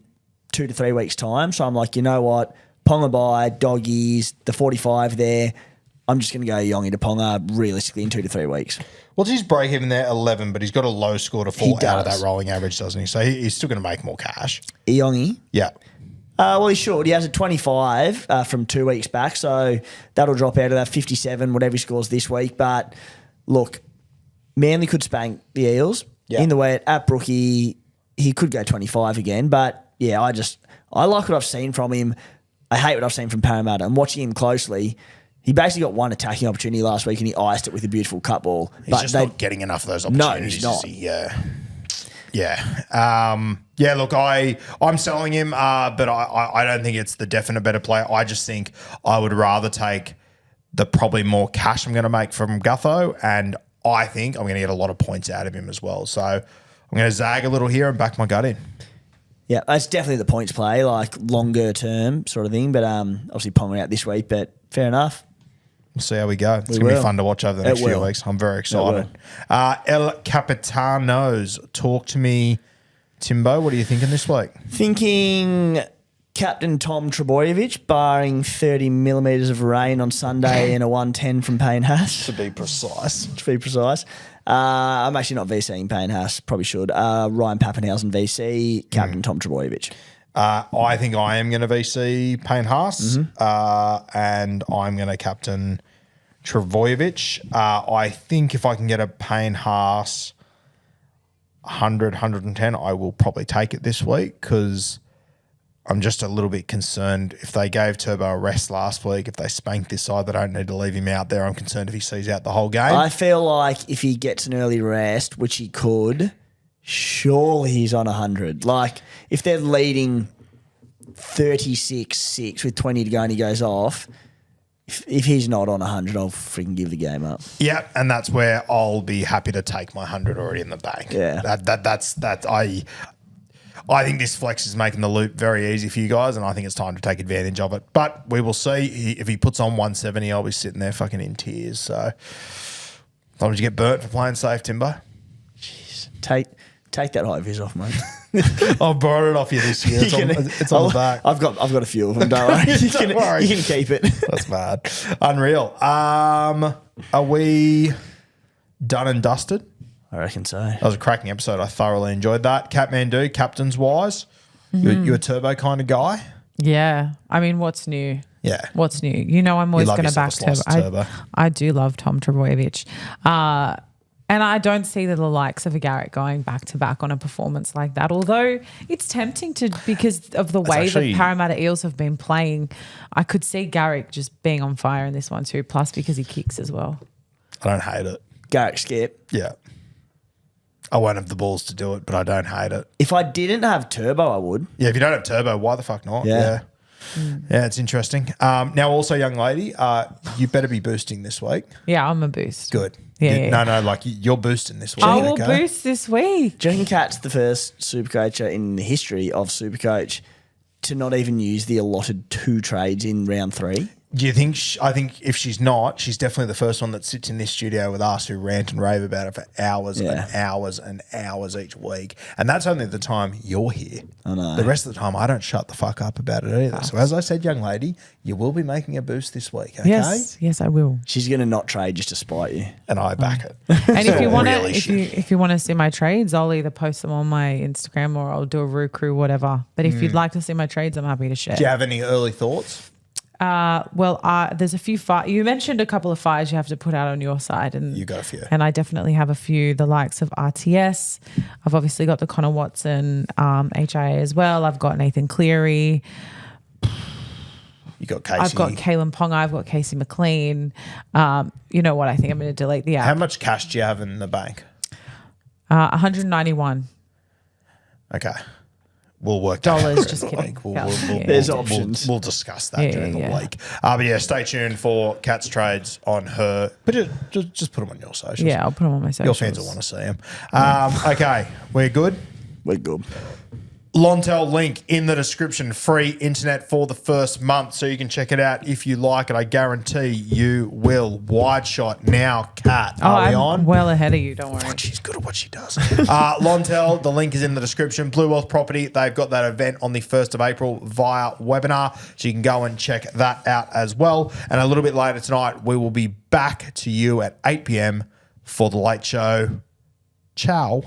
2 to 3 weeks' time. So I'm like, you know what? Ponga by, doggies, the 45 there. I'm just going to go Iongi to Ponga realistically in 2 to 3 weeks.
What's his break even there? 11, but he's got a low score to fall out of
does.
that rolling average, doesn't he? So he's still going to make more cash.
Iongi?
Yeah.
Well, he should. He has a 25 from 2 weeks back, so that'll drop out of that 57, whatever he scores this week. But look, Manly could spank the Eels.
Yeah.
In the way at Brookie, he could go 25 again. But yeah, I like what I've seen from him. I hate what I've seen from Parramatta. I'm watching him closely. He basically got 1 attacking opportunity last week and he iced it with a beautiful cut ball.
He's just not getting enough of those opportunities.
No, he's not.
Yeah, look, I'm selling him, but I don't think it's the definite better play. I just think I would rather take the probably more cash I'm going to make from Gutho, and I think I'm going to get a lot of points out of him as well. So I'm going to zag a little here and back my gut in.
Yeah, that's definitely the points play, like longer term sort of thing. But obviously Ponga out this week, but fair enough.
We'll see how we go. It's going to be fun to watch over the next few weeks. I'm very excited. El Capitanos, talk to me, Timbo. What are you thinking this week?
Thinking Captain Tom Trebojevic, barring 30 millimetres of rain on Sunday and a 110 from Payne Haas.
To be precise.
I'm actually not VCing Payne Haas. Probably should. Ryan Pappenhausen VC, Captain Tom Trebojevic.
I think I am going to VC Payne Haas, and I'm going to captain Trebojevic. I think if I can get a Payne Haas 100, 110, I will probably take it this week because I'm just a little bit concerned if they gave Turbo a rest last week, if they spanked this side, they don't need to leave him out there. I'm concerned if he sees out the whole game.
I feel like if he gets an early rest, which he could, surely he's on 100. Like, if they're leading 36-6 with 20 to go and he goes off, If he's not on 100, I'll freaking give the game up.
Yeah, and that's where I'll be happy to take my 100 already in the bank.
Yeah.
That's I think this flex is making the loop very easy for you guys, and I think it's time to take advantage of it. But we will see. If he puts on 170, I'll be sitting there fucking in tears. So, why would you get burnt for playing safe, Timbo?
Jeez. Take that high vis off, mate.
I've borrowed it off you this year. It's on the back.
I've got a few of them. Don't worry.
Don't worry.
You can keep it.
That's mad. Unreal. Are we done and dusted?
I reckon so.
That was a cracking episode. I thoroughly enjoyed that. Catmandu, captains wise, you a turbo kind of guy?
Yeah. I mean, what's new?
Yeah.
What's new? You know, I'm always
love
going to
yourself
back
a slice of
Turbo.
turbo.
I do love Tom Trbojevic. And I don't see the likes of a Garrick going back to back on a performance like that. Although it's tempting to, because of the way the Parramatta Eels have been playing, I could see Garrick just being on fire in this one too. Plus because he kicks as well.
I don't hate it.
Garrick skip.
Yeah. I won't have the balls to do it, but I don't hate it.
If I didn't have turbo, I would.
Yeah, if you don't have turbo, why the fuck not?
Yeah.
Yeah, it's interesting. Now, also, young lady, you better be boosting this week.
Yeah, I'm a boost.
Good.
Yeah.
No, like you're boosting this week.
I will
okay?
boost this week.
Do you reckon Kat's the first Supercoacher in the history of Supercoach to not even use the allotted 2 trades in round 3?
Do you think? I think if she's not, she's definitely the first one that sits in this studio with us who rant and rave about it for hours and hours and hours each week. And that's only the time you're here.
I know.
The rest of the time, I don't shut the fuck up about it either. So as I said, young lady, you will be making a boost this week. Okay?
Yes, I will.
She's going to not trade just to spite you.
And I back it.
And if you want to,
Really
if you want to see my trades, I'll either post them on my Instagram or I'll do a Roo Crew, whatever. But if you'd like to see my trades, I'm happy to share.
Do you have any early thoughts?
There's a few you mentioned a couple of fires you have to put out on your side, and
You got a few.
and I definitely have a few. The likes of RTS. I've obviously got the Connor Watson, HIA as well. I've got Nathan Cleary.
You got Casey.
I've got Kalen Ponga. I've got Casey McLean. You know what? I think I'm going to delete the app.
How much cash do you have in the bank?
191.
Okay. We'll work
Dollars,
that
just
out.
kidding.
There's options.
We'll discuss that during the week. But yeah, stay tuned for Kat's trades on her. But just put them on your socials.
Yeah, I'll put them on my
Your
socials.
fans will want to see them. Okay, we're good.
We're good.
Lontel link in the description. Free internet for the first month, so you can check it out if you like it. I guarantee you will. Wide shot now, Kat. Are we on?
Well ahead of you. Don't worry.
She's good at what she does. Lontel, the link is in the description. Bluewealth Property, they've got that event on the 1st of April via webinar, so you can go and check that out as well. And a little bit later tonight, we will be back to you at 8 p.m. for the late show. Ciao.